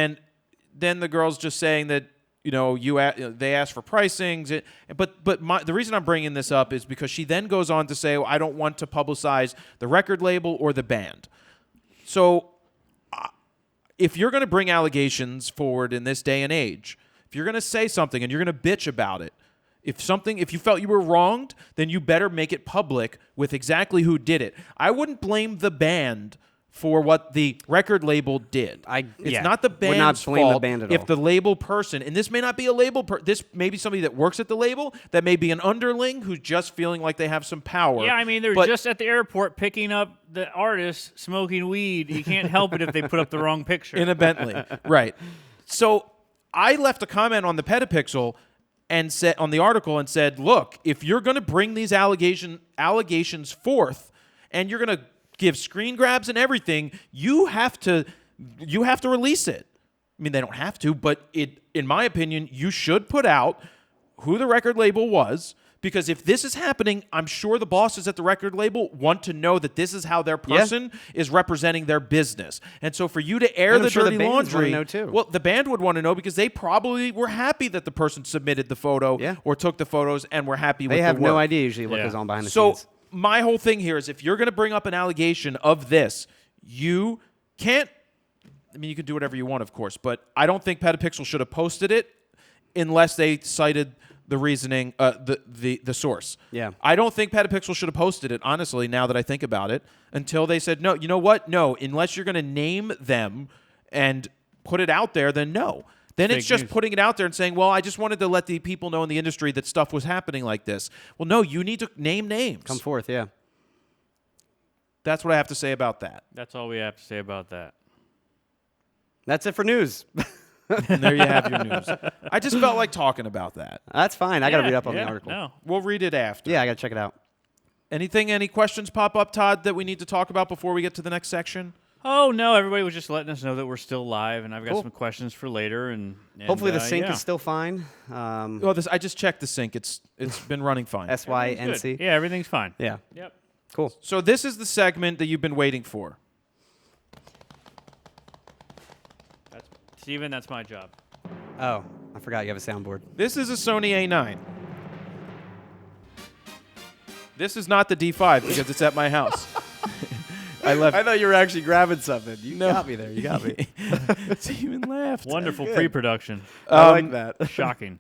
then the girl's just saying that they asked for pricings, but the reason I'm bringing this up is because she then goes on to say, I don't want to publicize the record label or the band. So if you're going to bring allegations forward in this day and age, if you're going to say something and you're going to bitch about it, if you felt you were wronged, then you better make it public with exactly who did it. I wouldn't blame the band for what the record label did. It's not the band's Would not blame fault the band at if all. the label person, and this may not be a label this may be somebody that works at the label, that may be an underling who's just feeling like they have some power. Yeah, I mean, they're But- just at the airport picking up the artist smoking weed. You can't help it if they put up the wrong picture. in a Bentley. Right. So I left a comment on the Petapixel and said on the article and said, look, if you're going to bring these allegations forth and you're going to give screen grabs and everything, you have to release it. I mean, they don't have to, but in my opinion, you should put out who the record label was, because if this is happening, I'm sure the bosses at the record label want to know that this is how their person is representing their business. And so for you to air And I'm the sure the dirty bands wanna laundry, know too. well, the band would want to know because they probably were happy that the person submitted the photo or took the photos and were happy with They the have work. no idea usually what Yeah. goes on behind the So scenes. my whole thing here is, if you're going to bring up an allegation of this, you can't I mean, you can do whatever you want, of course, but I don't think Petapixel should have posted it unless they cited the reasoning, the source. Yeah. I don't think Petapixel should have posted it, honestly, now that I think about it, until they said, no, you know what? No, unless you're going to name them and put it out there, then no. Then it's just putting it out there and saying, well, I just wanted to let the people know in the industry that stuff was happening like this. Well, no, you need to name names. Come forth, yeah. That's what I have to say about that. That's all we have to say about that. That's it for news. And there you have your news. I just felt like talking about that. That's fine. I got to read up on the Yeah, article. No. We'll read it after. Yeah, I got to check it out. Any questions pop up, Todd, that we need to talk about before we get to the next section? Oh, no. Everybody was just letting us know that we're still live, and I've got Cool. some questions for later. And Hopefully the sync yeah. is still fine. Well, I just checked the sync. It's been running fine. Everything's SYNC. good. Yeah, everything's fine. Yeah. Yep. Cool. So this is the segment that you've been waiting for. Steven, that's my job. Oh, I forgot you have a soundboard. This is a Sony A9. This is not the D5 because it's at my house. I left. I thought you were actually grabbing something. You No. got me there. You got me. Steven laughed. Wonderful pre-production. I like that. Shocking.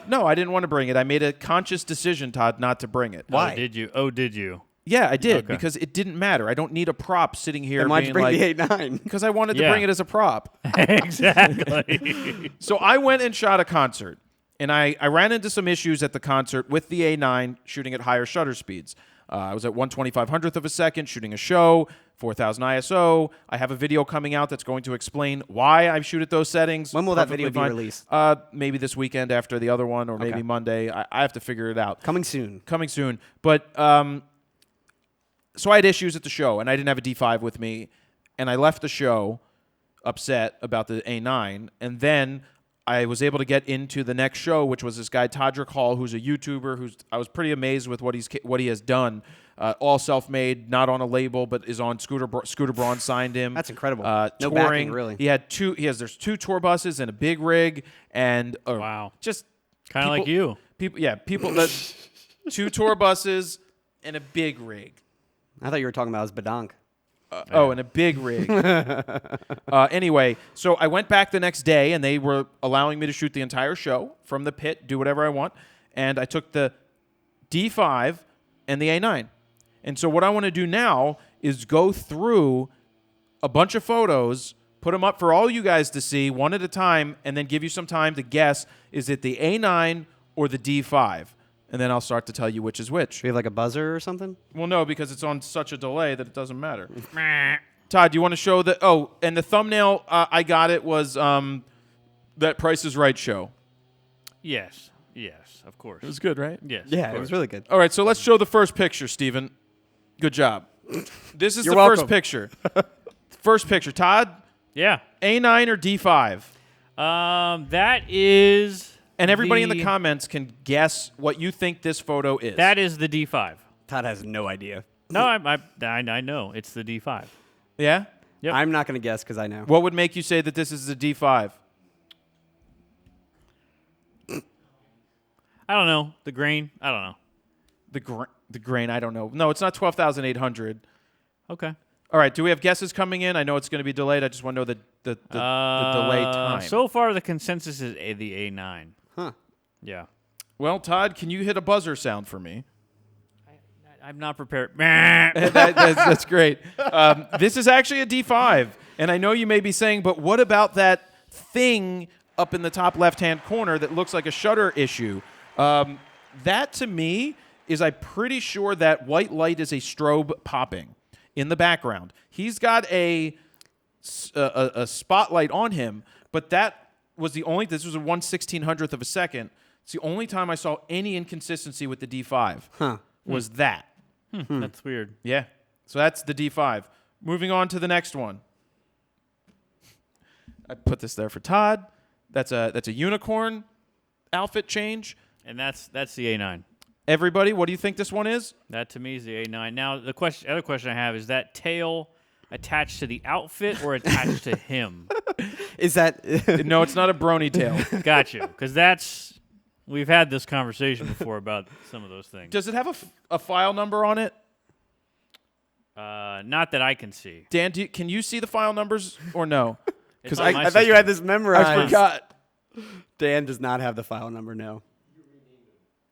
No, I didn't want to bring it. I made a conscious decision, Todd, not to bring it. Why? Oh, did you? Oh, did you? Yeah, I did Okay. because it didn't matter. I don't need a prop sitting here Then why'd being you bring like, the 8.9? because I wanted to Yeah. bring it as a prop. Exactly. So I went and shot a concert, and I ran into some issues at the concert with the A9 shooting at higher shutter speeds. I was at 1/2500th of a second shooting a show, 4000 ISO. I have a video coming out that's going to explain why I shoot at those settings. When will that Perfectly video be fine. released? Maybe this weekend after the other one, or maybe Okay. Monday. I have to figure it out. Coming soon. Coming soon. But so I had issues at the show, and I didn't have a D5 with me, and I left the show upset about the A9, and then I was able to get into the next show, which was this guy Todrick Hall, who's a YouTuber. I was pretty amazed with what he has done. All self-made, not on a label, but is on Scooter Braun signed him. That's incredible. No No touring. backing, really. There's 2 tour buses and a big rig, and Wow. just Kind of like you. people that 2 tour buses and a big rig. I thought you were talking about his badonk. And a big rig. Anyway, so I went back the next day, and they were allowing me to shoot the entire show from the pit, do whatever I want. And I took the D5 and the A9. And so what I want to do now is go through a bunch of photos, put them up for all you guys to see one at a time, and then give you some time to guess, is it the A9 or the D5? And then I'll start to tell you which is which. Do you have like a buzzer or something? Well, no, because it's on such a delay that it doesn't matter. Todd, do you want to show the... Oh, and the thumbnail, I got it, was that Price is Right show. Yes. Yes, of course. It was good, right? Yes. Yeah, of it was course. really good. All right, so let's show the first picture, Steven. Good job. This is You're the first welcome. picture. First picture. Todd, Yeah. A9 or D5? That is. And everybody in the comments can guess what you think this photo is. That is the D5. Todd has no idea. No, I know it's the D5. Yeah? Yep. I'm not going to guess because I know. What would make you say that this is the D5? I don't know the grain. I don't know. The grain, I don't know. No, it's not 12,800. Okay. All right, do we have guesses coming in? I know it's going to be delayed. I just want to know the delay time. So far, the consensus is the A9. Huh. Yeah. Well, Todd, can you hit a buzzer sound for me? I'm not prepared. That's great. This is actually a D5. And I know you may be saying, but what about that thing up in the top left-hand corner that looks like a shutter issue? That, to me, is I'm pretty sure that white light is a strobe popping in the background. He's got a spotlight on him, but that was this was a 1/1600th of a second. It's the only time I saw any inconsistency with the D5 was that. That's weird. Yeah. So that's the D5. Moving on to the next one. I put this there for Todd. That's a unicorn outfit change. And that's the A9. Everybody, what do you think this one is? That to me is the A9. Now the other question I have is that tail attached to the outfit or attached to him? Is that No, it's not a brony tail. Got you, because we've had this conversation before about some of those things. Does it have a file number on it? Not that I can see. Dan, can you see the file numbers or no? It's Because on my I thought you system. had this memorized. I forgot. Dan does not have the file number, no.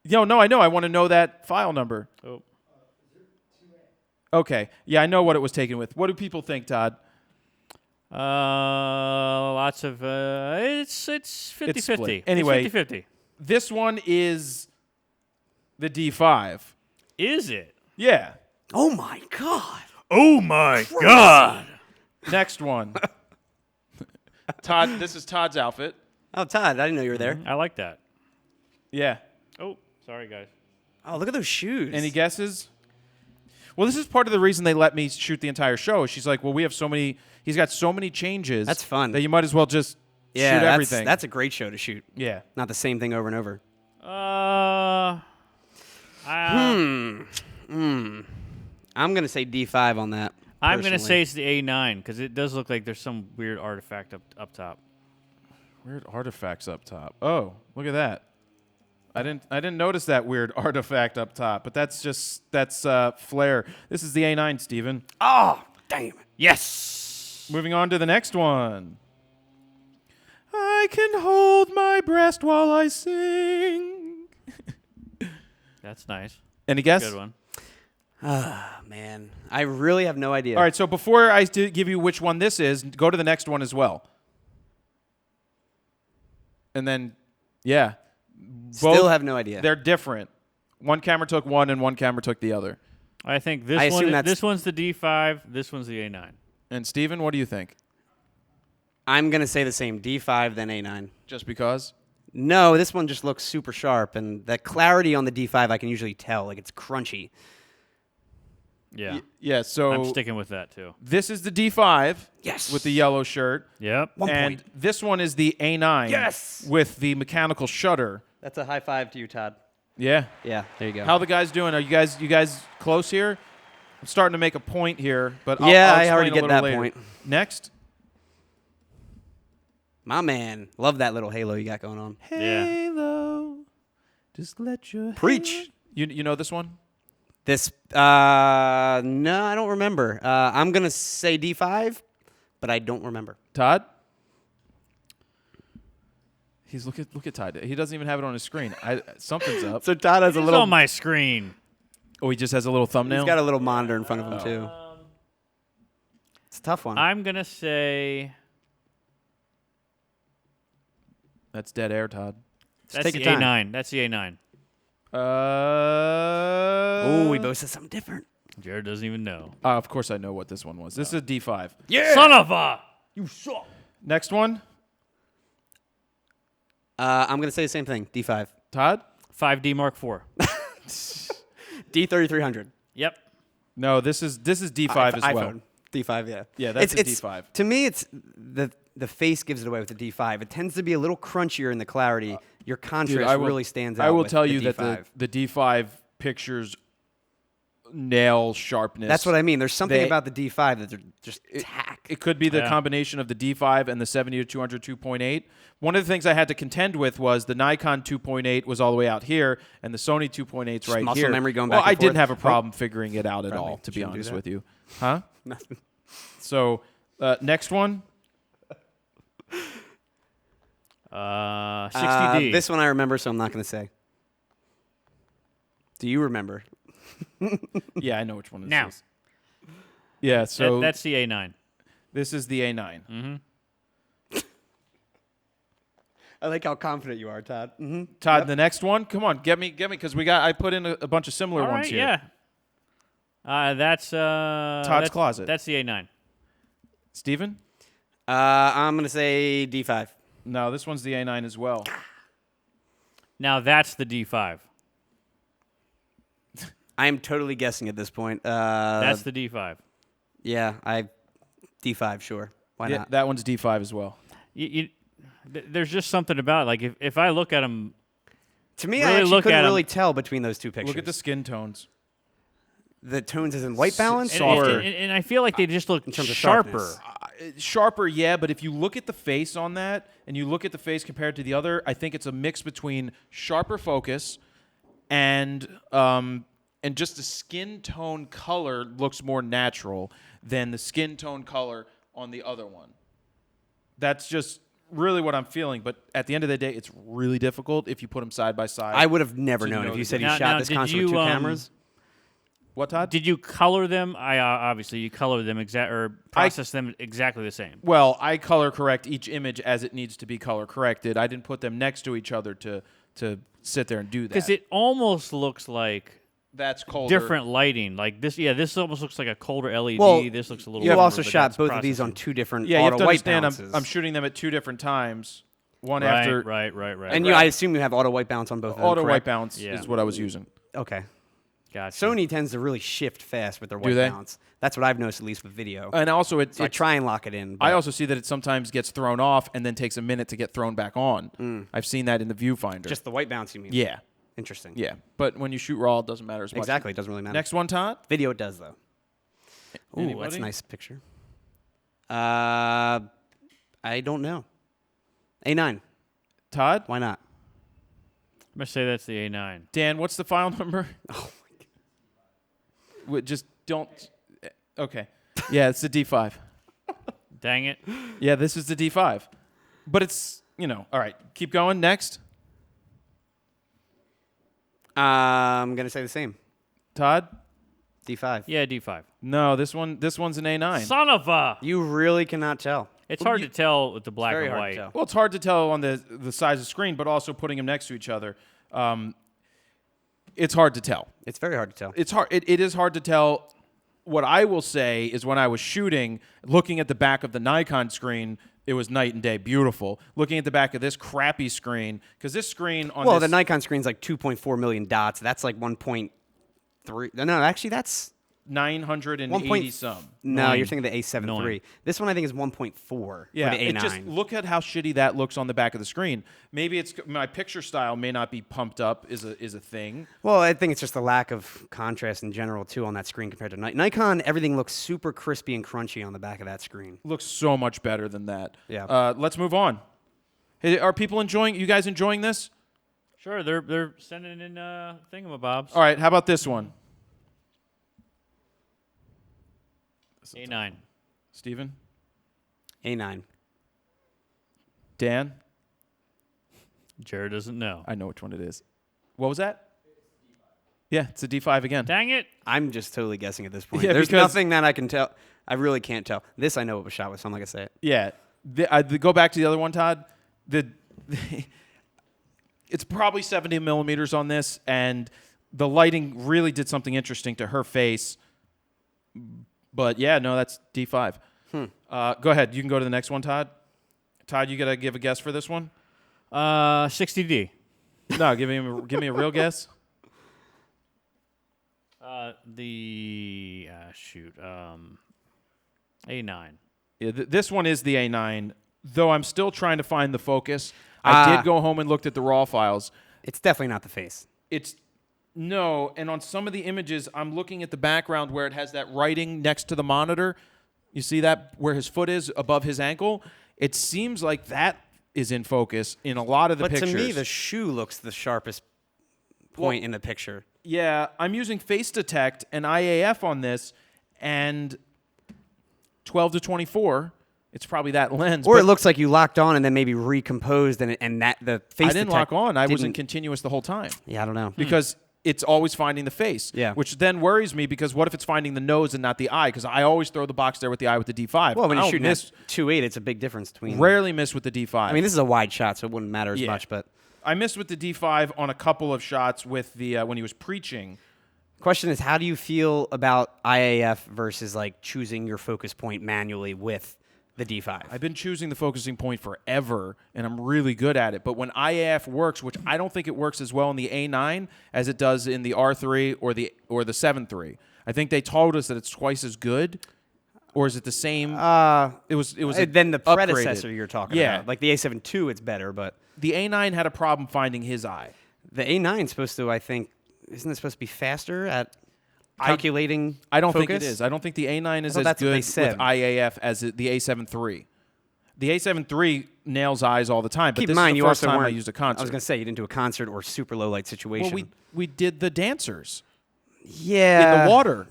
No, I know. I want to know that file number. Oh. Okay. Yeah, I know what it was taken with. What do people think, Todd? Lots of it's 50-50. split. Anyway. It's 50-50. This one is the D5. Is it? Yeah. Oh my God. Oh my God. Next one. Todd, this is Todd's outfit. Oh, Todd, I didn't know you were there. I like that. Yeah. Oh, sorry guys. Oh, look at those shoes. Any guesses? Well, this is part of the reason they let me shoot the entire show. She's like, well, we have so many. He's got so many changes. That's fun. That you might as well just shoot everything. That's a great show to shoot. Yeah. Not the same thing over and over. I'm going to say D5 on that. I'm going to personally. say it's the A9 because it does look like there's some weird artifact up top. Weird artifacts up top. Oh, look at that. I didn't notice that weird artifact up top, but that's flare. This is the A9, Steven. Oh, damn it. Yes. Moving on to the next one. I can hold my breast while I sing. That's nice. Any guess? Good one. Ah, man. I really have no idea. All right, so before I give you which one this is, go to the next one as well. And then, yeah. Still have no idea. They're different. One camera took one and one camera took the other. I think I assume that's- this one's the D5. This one's the A9. And Steven, what do you think? I'm going to say the same. D5, then A9. Just because? No, this one just looks super sharp, and that clarity on the D5 I can usually tell. Like, it's crunchy. Yeah. Yeah, so I'm sticking with that too. this is the D5 Yes. with the yellow shirt. Yep. 1 And point. this one is the A9 Yes. with the mechanical shutter. That's a high five to you, Todd. Yeah. Yeah, there you go. How the guys doing? Are you guys close here? I'm starting to make a point here, but Yeah, I'll I already explain a get little that later. point. Next. My man. Love that little halo you got going on. Yeah. Halo. Just let your Preach. halo- You know this one? This, no, I don't remember. I'm going to say D5, but I don't remember. Todd? He's look at Todd. He doesn't even have it on his screen. Something's up. So Todd has a It's little, on my screen. Oh, he just has a little thumbnail. he's got a little monitor in front of him, too. It's a tough one. I'm gonna say That's dead air, Todd. that's take the your time. A9. That's the A9. Oh, we both said something different. Jared doesn't even know. Of course I know what this one was. This is a D5. Yeah. Son of a. Next one, I'm going to say the same thing. D5. Todd? 5D Mark IV. D3300. Yep. No, this is D5 as well. iPhone. D5, yeah. Yeah, that's a it's, D5. To me, it's the face gives it away with the D5. It tends to be a little crunchier in the clarity. Your contrast really stands out. I will with tell the you D5. that the D5 pictures nail sharpness. That's what I mean. There's something They- about the D5 that they're just tack. It could be the Yeah. combination of the D5 and the 70 to 200 2.8. One of the things I had to contend with was the Nikon 2.8 was all the way out here, and the Sony 2.8's right muscle here. memory going well, back and I didn't forth. have a problem figuring it out at Probably all, to be shouldn't do honest that. with you. Huh? Nothing. So, next one. 60D. This one I remember, so I'm not going to say. Do you remember? Yeah, I know which one this Now. is. Yeah, so that's the A9. this is the A9. Mm-hmm. I like how confident you are, Todd. Mm-hmm. Todd, the next one. Come on, get me, because I put in a bunch of similar All ones right, here. yeah. That's Todd's closet. That's the A9. Steven? I'm going to say D5. No, this one's the A9 as well. Now that's the D5. I am totally guessing at this point. That's the D5. Yeah, D5, sure. Why Yeah, not? that one's D5 as well. There's just something about it. Like if I look at them, To me, really I actually look couldn't at 'em. really tell between those two pictures. Look at the skin tones. The tones is in white balance, and, or and I feel like they just look in terms of sharper. sharpness? Sharper, yeah, but if you look at the face on that and you look at the face compared to the other, I think it's a mix between sharper focus and just the skin tone color looks more natural than the skin tone color on the other one. That's just really what I'm feeling. But at the end of the day, it's really difficult if you put them side by side. I would have never to known know if you the said you difference. shot Now, this did concert with you, two cameras. What, Todd? Did you color them? Obviously you color them or process them exactly the same. Well, I color correct each image as it needs to be color corrected. I didn't put them next to each other to sit there and do that. Because it almost looks like That's colder. different lighting. Like this, this almost looks like a colder LED. Well, This looks a little. You warmer, also but shot that's both of these on processing. two different Yeah, you have auto to white understand. balances. I'm shooting them at 2 different times. One Right, after right. And I assume you have auto white balance on both of them. auto white correct? balance Yeah. is what I was using. Okay. Gotcha. Sony tends to really shift fast with their white they? balance. That's what I've noticed, at least with video. And also, So I try and lock it in. I but- also see that it sometimes gets thrown off and then takes a minute to get thrown back on. I've seen that in the viewfinder. just the white balance, you mean? yeah, Interesting. yeah. But when you shoot raw, it doesn't matter as much. Exactly. It doesn't really matter. Next one, Todd. Video it does, though. Ooh, that's Anybody? a nice picture. I don't know. A9. Todd. Why not? I'm gonna say that's the A9. Dan, what's the file number? Oh, Just don't. Okay. Yeah, it's the D5. Dang it. Yeah, this is the D5. But it's, all right. Keep going. Next. I'm going to say the same. Todd? D5. Yeah, D5. No, this one's an A9. Son of a. You really cannot tell. It's hard to tell with the black very and hard white. to tell. Well, it's hard to tell on the size of screen, but also putting them next to each other. It's hard to tell. It's very hard to tell. It's hard. It is hard to tell. What I will say is when I was shooting, looking at the back of the Nikon screen, it was night and day beautiful. Looking at the back of this crappy screen, because this screen on Well, this, the Nikon screen's like 2.4 million dots. That's like 1.3. No, actually, that's 980 some. No, Nine. you're thinking the A7 Nine. III. This one I think is 1.4 Yeah, for the A9. it just look at how shitty that looks on the back of the screen. Maybe it's my picture style may not be pumped up is a thing. Well, I think it's just the lack of contrast in general too on that screen compared to Nikon. Everything looks super crispy and crunchy on the back of that screen. Looks so much better than that. Yeah. Let's move on. Hey, are people enjoying? You guys enjoying this? Sure, they're sending in thingamabobs. All right. How about this one, A9. Steven? A9. Dan? Jared doesn't know. I know which one it is. What was that? Yeah, it's a D5 again. Dang it. I'm just totally guessing at this point. Yeah, There's because- nothing that I can tell. I really can't tell. This I know it was shot with, so I'm not gonna say it. Yeah. Go back to the other one, Todd. It's probably 70 millimeters on this, and the lighting really did something interesting to her face. But yeah, no, that's D5. Go ahead. You can go to the next one, Todd. Todd, you got to give a guess for this one? 60D. No, give me a real guess. A9. Yeah, this one is the A9, though I'm still trying to find the focus. I did go home and looked at the RAW files. It's definitely not the face. No, and on some of the images, I'm looking at the background where it has that writing next to the monitor. You see that where his foot is above his ankle? It seems like that is in focus in a lot of the But pictures. to me, the shoe looks the sharpest point in the picture. Yeah, I'm using Face Detect and IAF on this, and 12 to 24. It's probably that lens. Or but it looks like you locked on and then maybe recomposed, and that the face. I didn't detect lock on. I was in didn't- continuous the whole time Yeah, I don't know. because it's always finding the face. Yeah. Which then worries me because what if it's finding the nose and not the eye? Because I always throw the box there with the eye with the D5. Well, when I you're don't shooting miss, at 2.8, it's a big difference between. rarely miss with the D5. I mean, this is a wide shot, so it wouldn't matter as Yeah. much. But I missed with the D5 on a couple of shots with the when he was preaching. question is, how do you feel about IAF versus like choosing your focus point manually with the D5? I've been choosing the focusing point forever, and I'm really good at it. But when IAF works, which I don't think it works as well in the A9 as it does in the R3 or the 7 III. I think they told us that it's twice as good, or is it the same? It was then the upgraded. predecessor you're talking Yeah. about, like the A7 II, it's better, but The A9 had a problem finding his eye. the A9 is supposed to, I think, isn't it supposed to be faster at calculating? I don't think focus? it is. I don't think the A9 is thought as that's what good they with said. IAF as the A7 III. The A7 III nails eyes all the time, but Keep this in mind, is the you first also time I weren't. used a I concert. was gonna say you didn't do a concert or super low light situation. Well, we did the dancers yeah, in the water.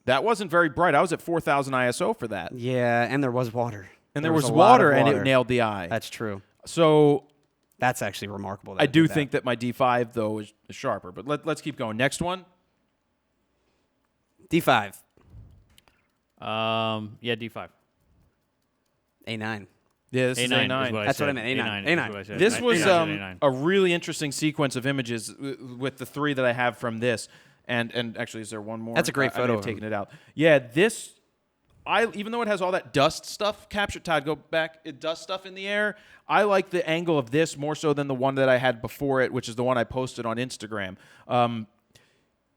That wasn't very bright. I was at 4,000 ISO for that. Yeah, and there was water. and there was was a lot of water, and water. it nailed the eye. That's true. So That's actually remarkable. That I it do did that. think that my D5 though is sharper. But let's keep going. Next one. D5, Yeah, D5. A9. Yeah, this is A9. A9. Is what I That's said. what I meant, A9. is what I said. This A9, was A9. a really interesting sequence of images with the three that I have from this. And actually, is there one more? That's a great I may photo have of taken him. it out. Yeah, this. Even though it has all that dust stuff captured, Todd, go back. Dust stuff in the air. I like the angle of this more so than the one that I had before it, which is the one I posted on Instagram.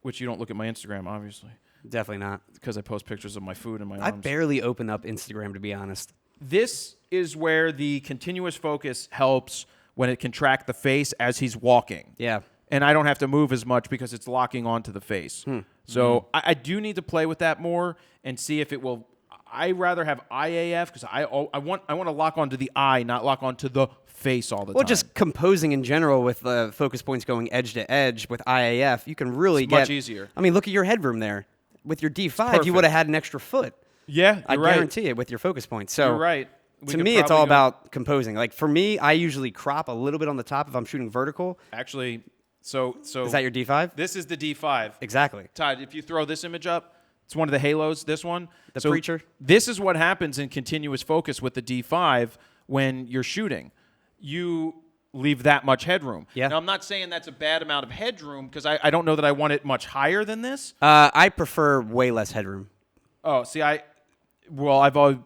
Which you don't look at my Instagram, obviously, Definitely not. because I post pictures of my food and my I arms. barely open up Instagram, to be honest. This is where the continuous focus helps when it can track the face as he's walking. Yeah. And I don't have to move as much because it's locking onto the face. So I do need to play with that more and see if it will. I rather have IAF because I want to lock onto the eye, not lock onto the face all the Well, time. just composing in general with focus points going edge to edge with IAF, you can really It's get much easier. I mean, look at your headroom there. With your D5, perfect. you would have had an extra foot. Yeah, I you're right. guarantee it with your focus points. So You're right. We to could me, it's probably all go- about composing. Like for me, I usually crop a little bit on the top if I'm shooting vertical. Actually. So Is that your D5? This is the D5. Exactly. Todd, if you throw this image up, it's one of the halos, this one. The preacher? This is what happens in continuous focus with the D5 when you're shooting. You leave that much headroom. Yeah. Now, I'm not saying that's a bad amount of headroom because I don't know that I want it much higher than this. I prefer way less headroom. Oh, see, I've always,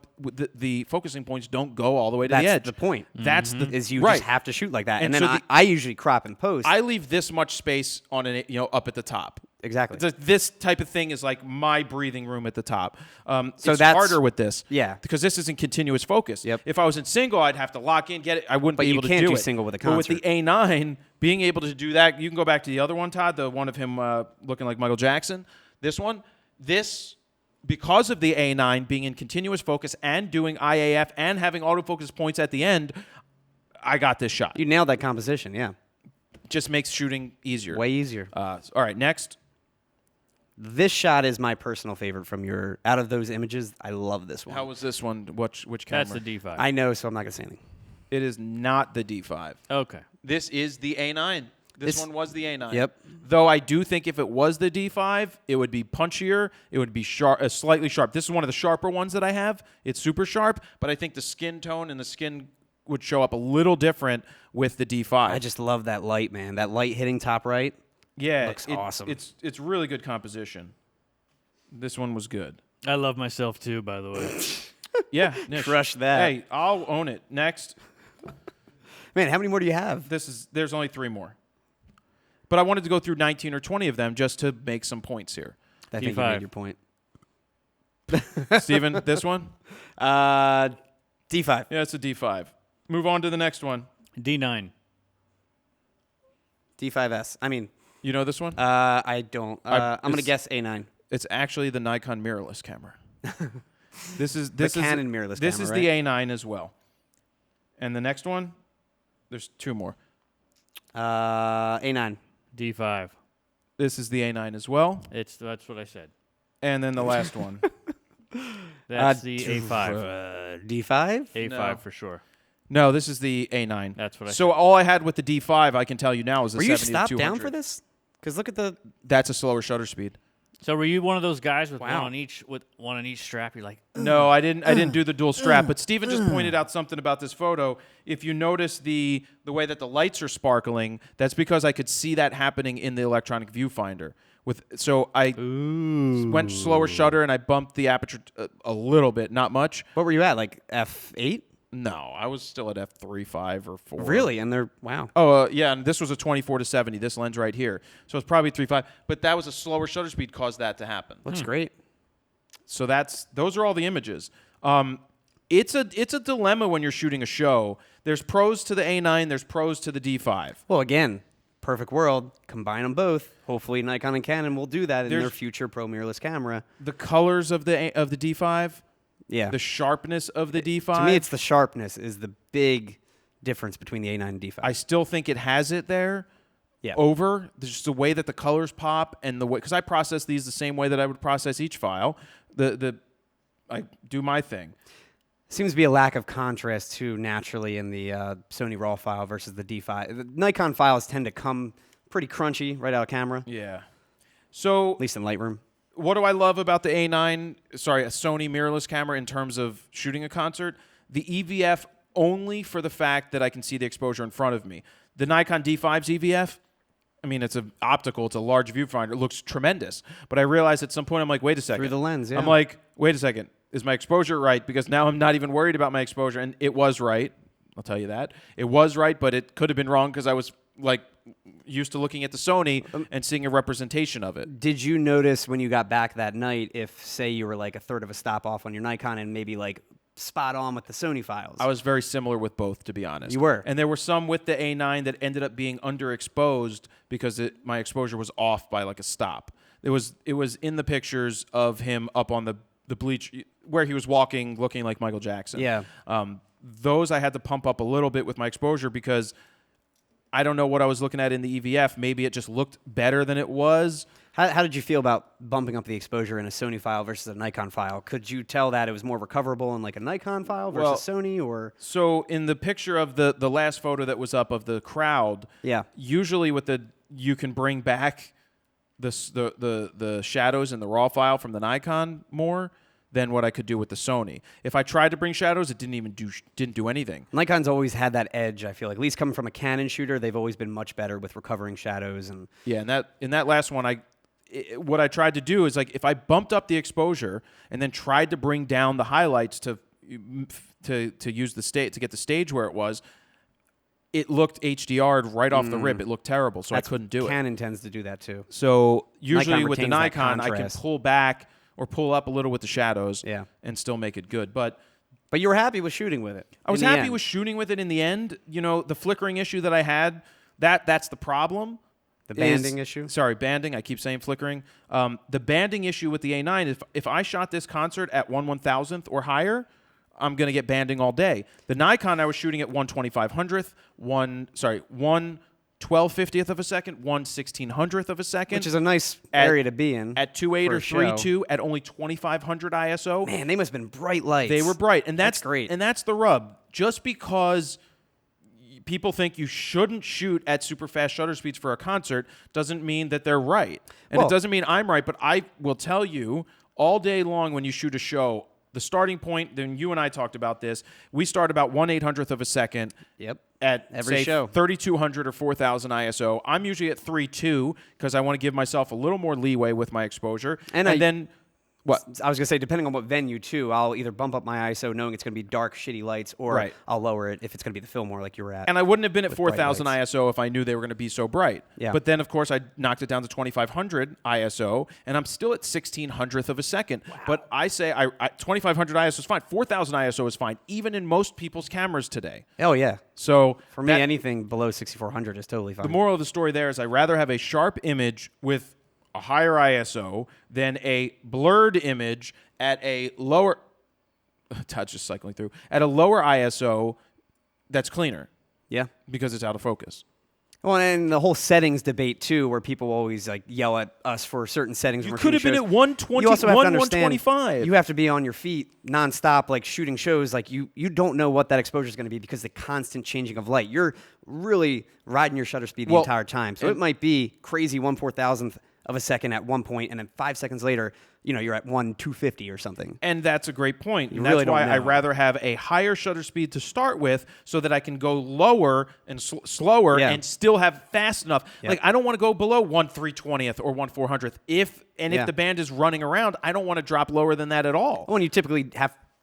the focusing points don't go all the way to That's the edge. the point. That's the Is you right. just have to shoot like that, And and then so I usually crop and post. I leave this much space on up at the top. Exactly. This type of thing is like my breathing room at the top. So it's that's- harder with this. Yeah. Because this isn't continuous focus. Yep. If I was in single, I'd have to lock in, get it. I wouldn't But be you able to can't do do it. single with a But with the concert. A9, being able to do that, you can go back to the other one, Todd, the one of him looking like Michael Jackson. This one, because of the A9 being in continuous focus and doing IAF and having autofocus points at the end, I got this shot. You nailed that composition, yeah. Just makes shooting easier. Way easier. All right, next. This shot is my personal favorite from your out of those images. I love this one. How was this one? Which camera? That's the D5. I know, so I'm not gonna say anything. It is not the D5. Okay. This is the A9. This It's- one was the A9. Yep. Though I do think if it was the D5, it would be punchier. It would be sharp, slightly sharp. This is one of the sharper ones that I have. It's super sharp, but I think the skin tone and the skin would show up a little different with the D5. I just love that light, man. That light hitting top right. yeah, looks awesome. It's really good composition. This one was good. I love myself too, by the way. Yeah, Nish. Crush that. Hey, I'll own it. Next. Man, how many more do you have? There's only 3 more. But I wanted to go through 19 or 20 of them just to make some points here. I think you D5. made your point. Steven, this one? D5. Yeah, it's a D5. Move on to the next one. D9. D5S. I mean, You know this one? I don't. I'm gonna it's- guess A9. It's actually the Nikon mirrorless camera. This is Canon mirrorless This camera, is the A9 as well. And the next one, there's 2 more. A9. D5. This is the A9 as well. That's what I said. And then the last one. That's the A5. D5. A5 No. for sure. No, this is the A9. That's what I So all I had with the D5, I can tell you now, is the Were you 70 to stopped 200. down for this? Because look at the. That's a slower shutter speed. So were you one of those guys with Wow. one on each strap? You're like, No, I didn't do the dual strap. But Steven just pointed out something about this photo. If you notice the way that the lights are sparkling, that's because I could see that happening in the electronic viewfinder. So I went slower shutter and I bumped the aperture a little bit, not much. What were you at? Like F8? No, I was still at f3, 5, or 4. Really? And they're wow. Oh, yeah, and this was a 24 to 70, this lens right here. So it's probably 3.5. But that was a slower shutter speed caused that to happen. Looks great. So those are all the images. It's a dilemma when you're shooting a show. There's pros to the A9, there's pros to the D5. Well, again, perfect world. Combine them both. Hopefully, Nikon and Canon will do that in their There's- future pro mirrorless camera. The colors of the D5, Yeah. the sharpness of the D5. To me, it's the sharpness is the big difference between the A9 and D5. I still think it has it there. Yeah. Over there's just the way that the colors pop and the way, because I process these the same way that I would process each file. I do my thing. Seems to be a lack of contrast too naturally in the Sony RAW file versus the D5. The Nikon files tend to come pretty crunchy right out of camera, Yeah. So at least in Lightroom. what do I love about the a Sony mirrorless camera in terms of shooting a concert? The EVF only for the fact that I can see the exposure in front of me. The Nikon D5's EVF, I mean, it's optical. It's a large viewfinder. It looks tremendous. But I realized at some point, I'm like, wait a second. Through the lens, yeah. I'm like, wait a second. Is my exposure right? Because now I'm not even worried about my exposure. And it was right. I'll tell you that. It was right, but it could have been wrong because I was like used to looking at the Sony and seeing a representation of it. Did you notice when you got back that night if, say, you were like a third of a stop off on your Nikon and maybe like spot on with the Sony files? I was very similar with both, to be honest. You were. And there were some with the A9 that ended up being underexposed because my exposure was off by like a stop. It was in the pictures of him up on the bleach where he was walking looking like Michael Jackson. Yeah. Those I had to pump up a little bit with my exposure because I don't know what I was looking at in the EVF. Maybe it just looked better than it was. How did you feel about bumping up the exposure in a Sony file versus a Nikon file? Could you tell that it was more recoverable in like a Nikon file versus Sony, or? So in the picture of the last photo that was up of the crowd, Yeah. usually with you can bring back the shadows in the RAW file from the Nikon more than what I could do with the Sony. If I tried to bring shadows, it didn't do anything. Nikon's always had that edge, I feel like. At least coming from a Canon shooter, they've always been much better with recovering shadows. And Yeah, and in that last one, what I tried to do is like if I bumped up the exposure and then tried to bring down the highlights to use to get the stage where it was, it looked HDR'd right off the rip. It looked terrible, so I couldn't do it. Canon tends to do that too. So usually with the retains that Nikon, I can contrast. pull back or pull up a little with the shadows Yeah. and still make it good. But But you were happy with shooting with it. I was in the happy end. with shooting with it in the end. You know, the flickering issue that I had, that's the problem. The banding issue? Sorry, banding. I keep saying flickering. The banding issue with the A9, if I shot this concert at 1/1000th or higher, I'm going to get banding all day. The Nikon, I was shooting at 1/2500th, 1/1250th of a second, 1/1600th of a second. Which is a nice area to be in. At 2.8 for or a show. 3.2 at only 2500 ISO. Man, they must have been bright lights. They were bright. And that's great. And that's the rub. Just because people think you shouldn't shoot at super fast shutter speeds for a concert doesn't mean that they're right. And Well- it doesn't mean I'm right, but I will tell you all day long when you shoot a show, the starting point, then you and I talked about this, we start about 1/800th of a second Yep. at Every say show. 3200 or 4000 ISO. I'm usually at 3.2 because I want to give myself a little more leeway with my exposure. And then what? I was going to say, depending on what venue, too, I'll either bump up my ISO knowing it's going to be dark, shitty lights, or Right. I'll lower it if it's going to be the Fillmore like you were at. And I wouldn't have been at with bright 4000 lights. ISO if I knew they were going to be so bright. Yeah. But then, of course, I knocked it down to 2500 ISO, and I'm still at 1600th of a second. Wow. But I say 2500 ISO is fine. 4000 ISO is fine, even in most people's cameras today. Oh, yeah. So For me, anything below 6400 is totally fine. the moral of the story there is I'd rather have a sharp image with a higher ISO than a blurred image at a lower Todd's just cycling through at a lower ISO that's cleaner Yeah. because it's out of focus. Well, and the whole settings debate, too, where people always like yell at us for certain settings. You when we're could have shooting been shows. at 120, You also have to understand, 125. you have to be on your feet nonstop, like shooting shows. Like you don't know what that exposure is going to be because the constant changing of light. You're really riding your shutter speed the entire time. So it might be crazy 1/4000th of a second at one point, and then 5 seconds later, you're at 1/250 or something. And that's a great point. You And really that's why don't I know. rather have a higher shutter speed to start with so that I can go lower and slower Yeah. and still have fast enough. Yeah. Like, I don't want to go below 1/320th or 1/400th. If Yeah. the band is running around, I don't want to drop lower than that at all. When you typically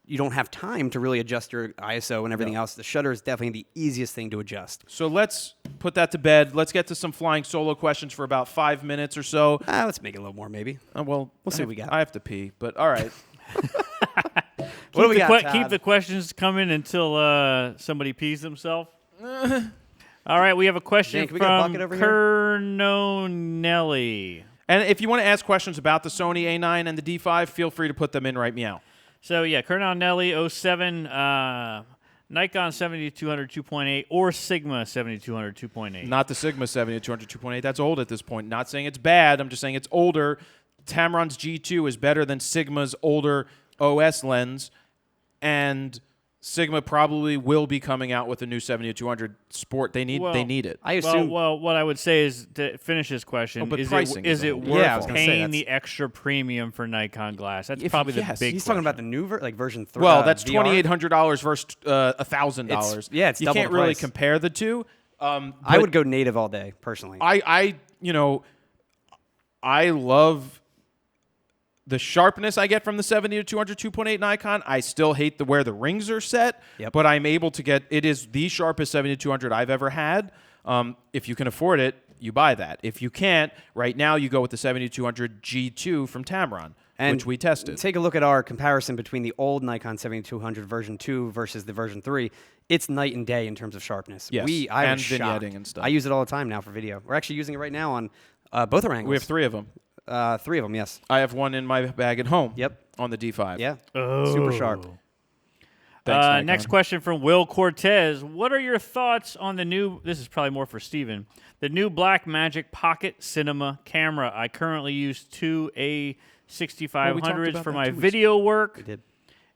you don't have time to really adjust your ISO and everything else. The shutter is definitely the easiest thing to adjust. So let's put that to bed. Let's get to some flying solo questions for about 5 minutes or so. Let's make it a little more, maybe. We'll see what we got. I have to pee, but all right. What do we got, Keep Todd? the questions coming until somebody pees themselves. All right, we have a question Dan, can we get a from bucket over here? Kernonelli. And if you want to ask questions about the Sony A9 and the D5, feel free to put them in right meow. So, yeah, Kernonelli 07, Nikon 7200 2.8 or Sigma 7200 2.8. Not the Sigma 7200 2.8. That's old at this point. Not saying it's bad. I'm just saying it's older. Tamron's G2 is better than Sigma's older OS lens. And Sigma probably will be coming out with a new 70-200 Sport. They need it. I assume. Well, what I would say is to finish this question: but is pricing it is a worth little Yeah, I was gonna say, paying that's- the extra premium for Nikon glass? That's If- probably yes. the big. He's talking about the question. new version 3. Well, that's VR. $2,800 versus $1,000. Yeah, it's you double can't the really price. compare the two. I but would go native all day, personally. I love the sharpness I get from the 70-200 2.8 Nikon. I still hate where the rings are set, Yep. but I'm able to get it is the sharpest 70-200 I've ever had. If you can afford it, you buy that. If you can't, right now you go with the 70-200 G2 from Tamron, which we tested. Take a look at our comparison between the old Nikon 7200 version 2 versus the version 3. It's night and day in terms of sharpness. Yes, I and was shocked. vignetting and stuff. I use it all the time now for video. We're actually using it right now on both our angles. We have 3 of them. 3 of them, yes. I have one in my bag at home. Yep. On the D5. Yeah. Super sharp. Thanks, Nikon. Next question from Will Cortez. What are your thoughts on the new, this is probably more for Steven, the new Blackmagic Pocket Cinema camera? I currently use two A6500s about for that my 2 weeks video work. We did.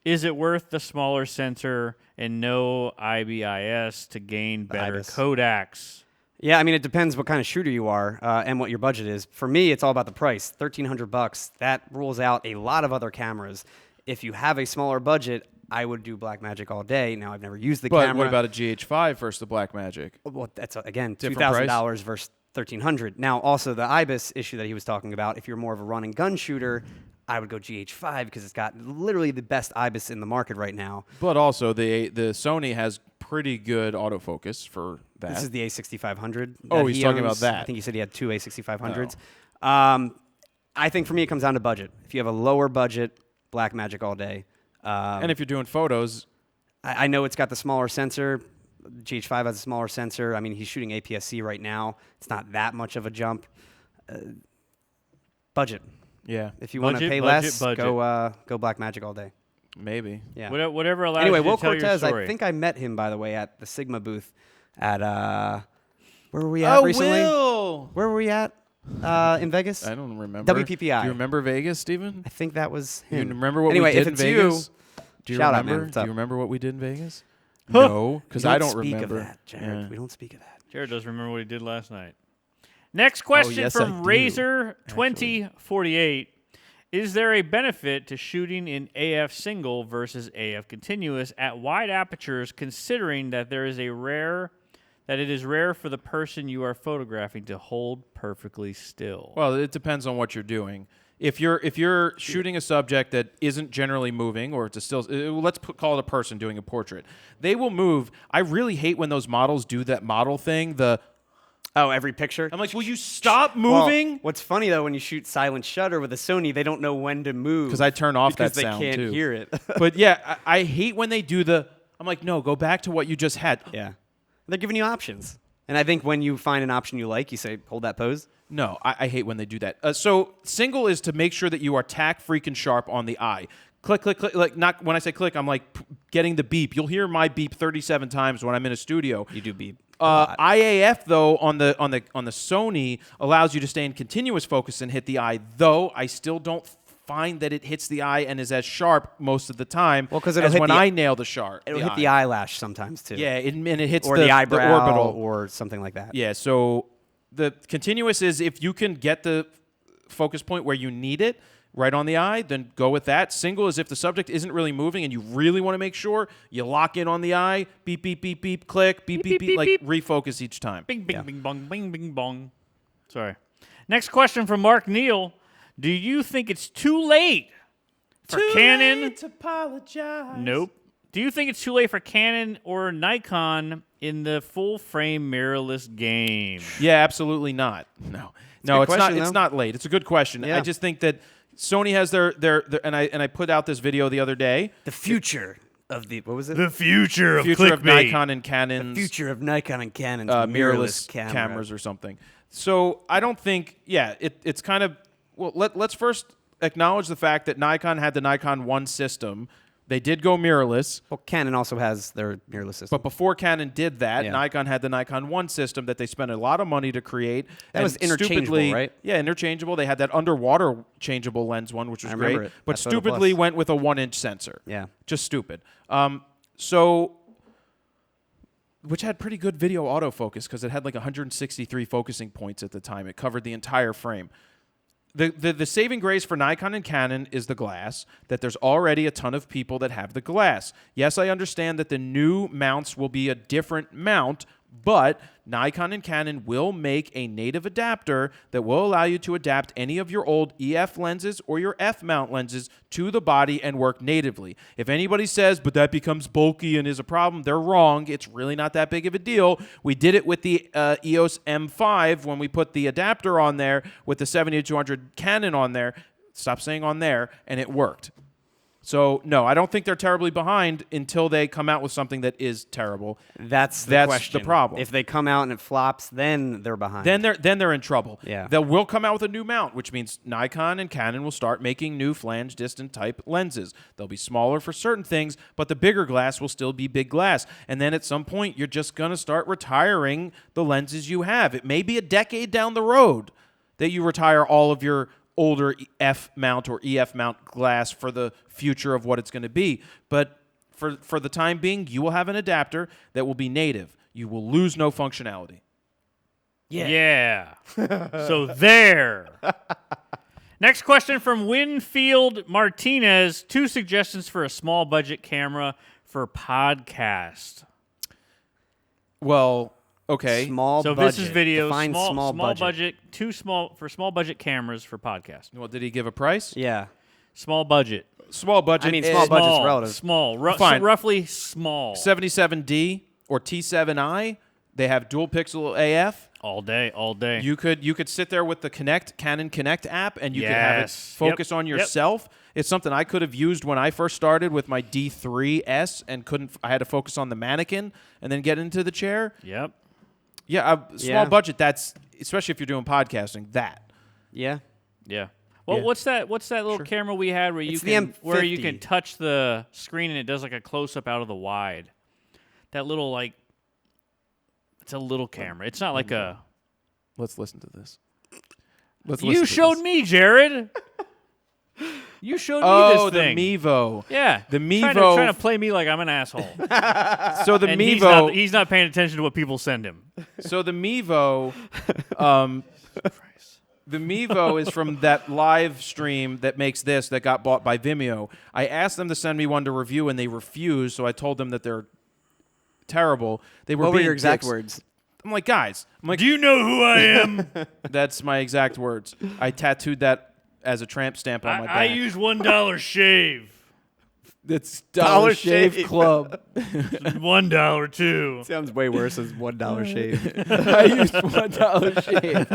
Is it worth the smaller sensor and no IBIS to gain better IBIS. Kodaks? Yeah, I mean, it depends what kind of shooter you are and what your budget is. For me, it's all about the price. $1,300. That rules out a lot of other cameras. If you have a smaller budget, I would do Blackmagic all day. Now, I've never used the But camera. what about a GH5 versus the Blackmagic? Well, that's again Different $2,000 versus $1,300. Now, also the IBIS issue that he was talking about. If you're more of a run and gun shooter, I would go GH5 because it's got literally the best IBIS in the market right now. But also the Sony has pretty good autofocus for that. This is the A6500. Oh, that he's he talking owns. about that. I think he said he had two A6500s. Oh. I think for me it comes down to budget. If you have a lower budget, Blackmagic all day. And if you're doing photos, I know it's got the smaller sensor. GH5 has a smaller sensor. I mean, he's shooting APS-C right now. It's not that much of a jump. Budget. yeah, If you want to Budget, pay budget, less, budget. go Blackmagic all day. maybe. Yeah. Whatever allows Anyway, you Will to tell Cortez, your story. I think I met him, by the way, at the Sigma booth at, where were we at recently? Will! Where were we at in Vegas? I don't remember. WPPI. Do you remember Vegas, Steven? I think that was Do you him. remember what Anyway, we did if in it's Vegas? you, Do you shout out, remember? man. What's Do up? you remember what we did in Vegas? No, because we I don't speak remember. of that, Jared. Yeah. We don't speak of that. Jared does remember what he did last night. Next question yes, I from do, Razor 2048. Is there a benefit to shooting in AF single versus AF continuous at wide apertures, considering that it is rare for the person you are photographing to hold perfectly still? Well, it depends on what you're doing. If you're shooting a subject that isn't generally moving, or it's a still, let's call it a person doing a portrait, they will move. I really hate when those models do that model thing. Oh, every picture? I'm like, will you stop Well, moving? what's funny, though, when you shoot silent shutter with a Sony, they don't know when to move. Because I turn off because that sound, they can't too. hear it. But yeah, I hate when they do I'm like, no, go back to what you just had. Yeah. They're giving you options. And I think when you find an option you like, you say, hold that pose. No, I hate when they do that. So single is to make sure that you are tack freaking sharp on the eye. Click, click, click. Like, not when I say click, I'm like getting the beep. You'll hear my beep 37 times when I'm in a studio. You do beep. IAF though on the Sony allows you to stay in continuous focus and hit the eye. Though I still don't find that it hits the eye and is as sharp most of the time. Well, 'cause it'll as hit when the- I nail the sharp. It'll hit the eyelash sometimes, too. Yeah, and it hits Or the eyebrow orbital or something like that. Yeah, so the continuous is if you can get the focus point where you need it right on the eye, then go with that. Single is if the subject isn't really moving and you really want to make sure you lock in on the eye, beep, beep, beep, beep, click, beep, beep, beep, like refocus each time. Bing, bing, bing, bong, bing, bing, bong. Sorry. Next question from Mark Neal. Do you think it's too late for Canon? Late to apologize. Nope. Do you think it's too late for Canon or Nikon in the full-frame mirrorless game? Yeah, absolutely not. No, it's not. question, It's though. not late. It's a good question. Yeah. I just think that Sony has their and I put out this video the other day. The future of the, what was it? The future of Future of clickbait. Nikon and Canon's future of Nikon and Canon's mirrorless camera. cameras or something. So I don't think, it's kind of, well, let's first acknowledge the fact that Nikon had the Nikon 1 system. They did go mirrorless, Well, Canon also has their mirrorless system. but before Canon did that, Yeah. Nikon had the Nikon 1 system that they spent a lot of money to create. That was interchangeable, stupidly- right? Yeah, interchangeable. They had that underwater changeable lens one, which was I remember great, it. but That's Photo stupidly Plus. went with a 1-inch sensor. Yeah. Just stupid. which had pretty good video autofocus because it had like 163 focusing points at the time. It covered the entire frame. The saving grace for Nikon and Canon is the glass, that there's already a ton of people that have the glass. Yes, I understand that the new mounts will be a different mount, but Nikon and Canon will make a native adapter that will allow you to adapt any of your old EF lenses or your F mount lenses to the body and work natively. If anybody says, but that becomes bulky and is a problem, they're wrong. It's really not that big of a deal. We did it with the EOS M5 when we put the adapter on there with the 70-200 Canon on there. Stop saying on there, and it worked. So, no, I don't think they're terribly behind until they come out with something that is terrible. That's the question. The problem. If they come out and it flops, then they're behind. Then they're in trouble. Yeah. They will come out with a new mount, which means Nikon and Canon will start making new flange distant type lenses. They'll be smaller for certain things, but the bigger glass will still be big glass. And then at some point, you're just going to start retiring the lenses you have. It may be a decade down the road that you retire all of your older F mount or EF mount glass for the future of what it's going to be. But for the time being, you will have an adapter that will be native. You will lose no functionality. Yeah. So there. Next question from Winfield Martinez. 2 suggestions for a small budget camera for podcast. Well, okay. Small So budget. this is video. Define Small budget. budget. Small budget cameras for podcast. Well, did he give a price? Yeah. Small budget. Small budget. I mean, is small budget's relative. Small. Fine. Roughly small. 77D or T7i. They have dual pixel AF. All day. You could sit there with the Canon Connect app, and you could have it Yes. focus on Yep. yourself. It's something I could have used when I first started with my D3S, and I had to focus on the mannequin and then get into the chair. Yep. Yeah, small budget. That's especially if you're doing podcasting. That. Yeah. Yeah. Well, Yeah. what's that little camera we had where you It's the M50. can touch the screen and it does like a close up out of the wide? That little it's a little camera. It's not like a. Let's listen to this. You showed me, Jared. You showed me Oh, this thing. the Mevo. Yeah. The Trying Mevo. to play me like I'm an asshole. So the And Mevo. he's not paying attention to what people send him. So the Mevo. The Mevo is from that live stream that makes this that got bought by Vimeo. I asked them to send me one to review, and they refused. So I told them that they're terrible. They were What were being your exact dicks. words? I'm like, guys. I'm like, Do you know who I am? that's my exact words. I tattooed that as a tramp stamp on my back. I use $1 shave. It's Dollar Shave Shave. Club. $1 too. Sounds way worse as $1 shave. I used $1 shave.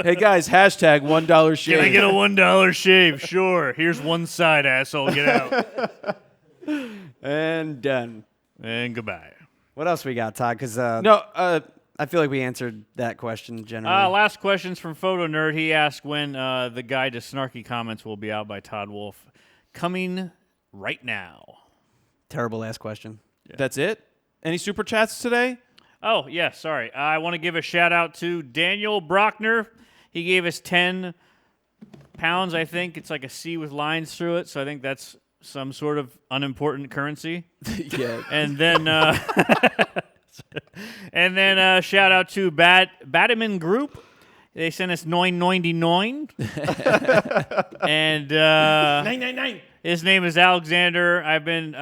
Hey guys, hashtag $1 shave. Can I get a $1 shave? Sure. Here's one side, asshole. Get out. And done. And goodbye. What else we got, Todd? Because No, I feel like we answered that question generally. Last question's from Photo Nerd. He asked when the guide to Snarky Comments will be out by Todd Wolf. Coming right now. Terrible last question. that's it. Any super chats today? Oh, yeah, sorry. I want to give a shout out to Daniel Brockner. He gave us 10 pounds, I think. It's like a C with lines through it, so I think that's some sort of unimportant currency. Yeah. And then shout out to Bataman Group. They sent us 999. And 999. his name is Alexander. I've been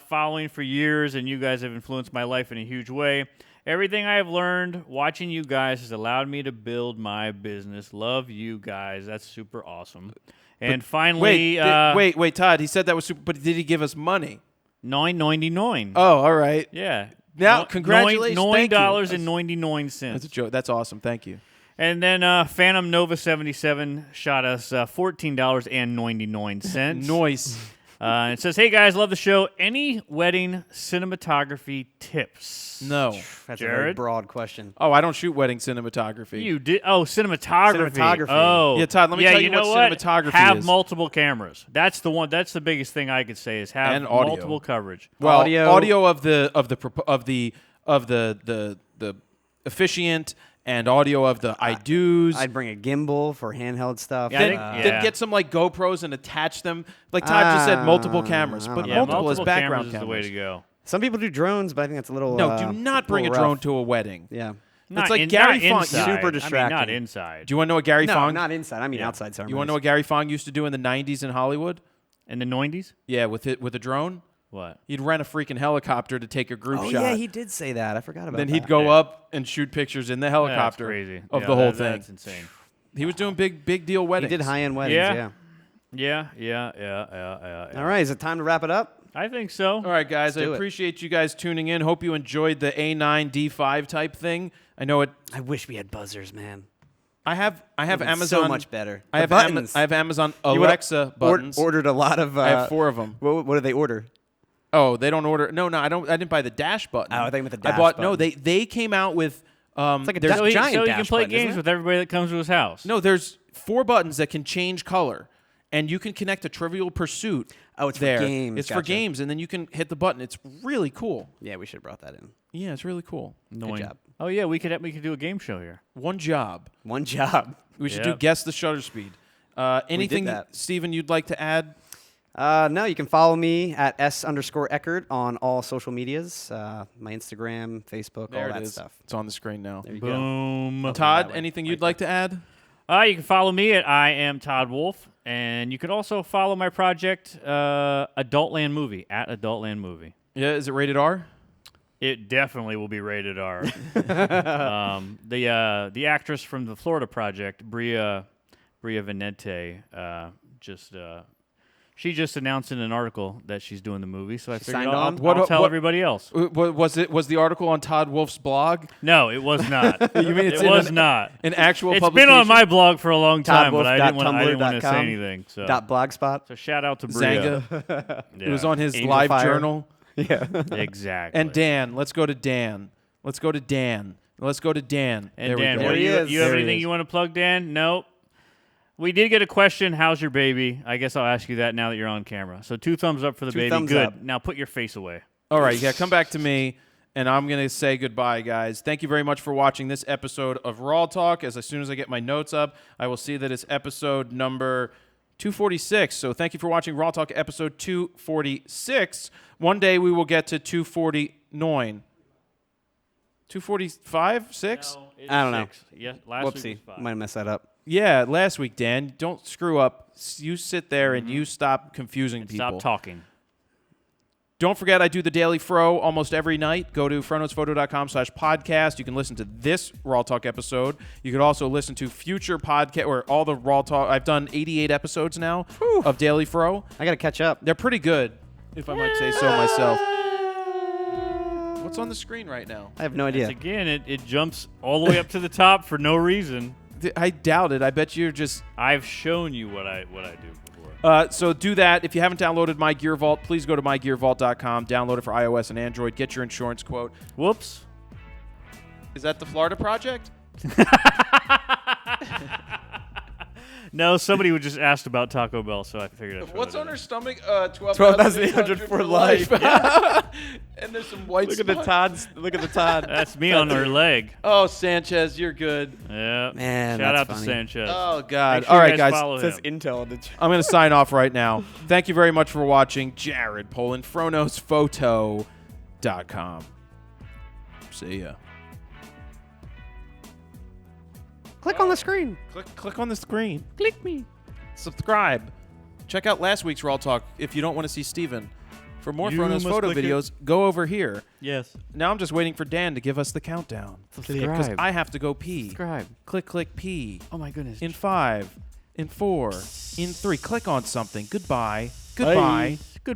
following for years, and you guys have influenced my life in a huge way. Everything I have learned watching you guys has allowed me to build my business. Love you guys. That's super awesome. And finally, Wait, Todd. He said that was super, but did he give us money? $9.99. Oh, all right. Yeah. Now, congratulations. Thank you. $9.99. That's a joke. That's awesome. Thank you. And then Phantom Nova 77 shot us $14.99. Noise. It says, "Hey guys, love the show. Any wedding cinematography tips?" No. That's a very Jared? broad question. Oh, I don't shoot wedding cinematography. You did? Oh, cinematography. Cinematography. Oh, Yeah, Todd, let me tell you know what cinematography Have is. multiple cameras. That's the one. That's the biggest thing I could say is have And audio. multiple coverage. Well, Audio- audio of the officiant and audio of the I do's. I'd bring a gimbal for handheld stuff. Yeah, I then, think- then get some like GoPros and attach them. Like Todd just said, multiple cameras, but I don't Yeah, know. multiple as background cameras cameras. is the way to go. Some people do drones, but I think that's a little. No, do not bring a little drone rough. to a wedding. Yeah. It's like Gary Fong. Inside. Super I mean, distracting. not inside. Do you want to know what Gary No, Fong? not inside. I mean outside ceremonies. You want to know what Gary Fong used to do in the '90s in Hollywood? In the 90s? Yeah, with a drone. What? He'd rent a freaking helicopter to take a group Oh shot. yeah, he did say that. I forgot about Then that. he'd go Yeah. up and shoot pictures in the That's helicopter crazy. of Yeah, the whole that- thing. That's insane. He was doing big deal He weddings. did high-end weddings. Yeah. Yeah. Yeah. All right, is it time to wrap it up? I think so. All right, guys. I do it. appreciate you guys tuning in. Hope you enjoyed the A9 D5 type thing. I know it. I wish we had buzzers, man. I have Would've been Amazon. so much better. I The have buttons. I have Amazon You would've Alexa buttons. Ordered a lot of. I have 4 of them. What did they order? Oh, they don't order. No, I don't. I didn't buy the dash button. Oh, I think with the I dash bought. No, button. they came out with. like a there's- dash- So he giant can dash play button, isn't games it? with everybody that comes to his house. No, there's 4 buttons that can change color, and you can connect a Trivial Pursuit. Oh, it's for there. games. It's for Gotcha. games, and then you can hit the button. It's really cool. Yeah, we should have brought that in. Yeah, it's really cool. Annoying. job. Oh yeah, we could do a game show here. One job. One job. We should do Yep. guess the shutter speed. Anything, that. Steven, you'd like to add? No, you can follow me at S_Eckert on all social medias. My Instagram, Facebook, There all it that is. stuff. It's on the screen now. There you go. Boom. Todd, that way. anything you'd like to add? You can follow me at I am Todd Wolf, and you can also follow my project, Adultland Movie, at Adultland Movie. Yeah, is it rated R? It definitely will be rated R. The actress from the Florida Project, Bria Venente, she just announced in an article that she's doing the movie. So I figured signed I'll on? tell What- everybody else. Was the article on Todd Wolf's blog? No, it was not. You mean it's it in was an- not. An actual It's been publication? on my blog for a long time, but I didn't want to toddwolf.tumblr.com. say anything. So, .blogspot. so shout out to Bria. Zanga. Yeah. It was on his Angel live Fire. journal. Yeah. Exactly. And Dan. Let's go to Dan. Let's go to Dan. Let's go to Dan. And there Dan, we go. what There do he is. you have There he anything is. you want to plug, Dan? Nope. We did get a question. How's your baby? I guess I'll ask you that now that you're on camera. So 2 thumbs up for the 2 baby. thumbs Good. up. Now put your face away. All right, yeah, come back to me, and I'm going to say goodbye, guys. Thank you very much for watching this episode of RAWtalk. As soon as I get my notes up, I will see that it's episode number 246. So thank you for watching RAWtalk episode 246. One day we will get to 249. 245? 6? I don't know. Yeah, last week was Whoopsie. 5. Might have messed that up. Yeah, last week, Dan. Don't screw up. You sit there and you stop confusing people. Stop talking. Don't forget, I do the Daily Fro almost every night. Go to fronotesphoto.com/podcast. You can listen to this RAWtalk episode. You could also listen to future podcast or all the RAWtalk. I've done 88 episodes now of Daily Fro. I got to catch up. They're pretty good, if I might say so myself. What's on the screen right now? I have no idea. Again, it jumps all the way up to the top for no reason. I doubt it. I bet you're just... I've shown you what I do before. So do that. If you haven't downloaded My Gear Vault, please go to mygearvault.com. Download it for iOS and Android. Get your insurance quote. Whoops. Is that the Florida Project? No, somebody would just asked about Taco Bell, so I figured I'd throw What's that on in. her stomach? 12,800 for life. And there's some white Look at the Todd. Look at the Todd. That's me on her leg. Oh, Sanchez, you're good. Yeah. Man, Shout that's out to funny. Sanchez. Oh, God. Make sure All you right, guys. follow It says him. Intel on the I'm going to sign off right now. Thank you very much for watching. Jared Poland, FronosPhoto.com. See ya. Click on the screen. Click on the screen. Click me. Subscribe. Check out last week's RAWtalk if you don't want to see Steven. For more You Fronos must photo click it. videos, go over here. Yes. Now I'm just waiting for Dan to give us the countdown. Because Subscribe. I have to go pee. Subscribe. Click, pee. Oh my goodness. In 5, in 4, in 3. Click on something. Goodbye. Goodbye. Good.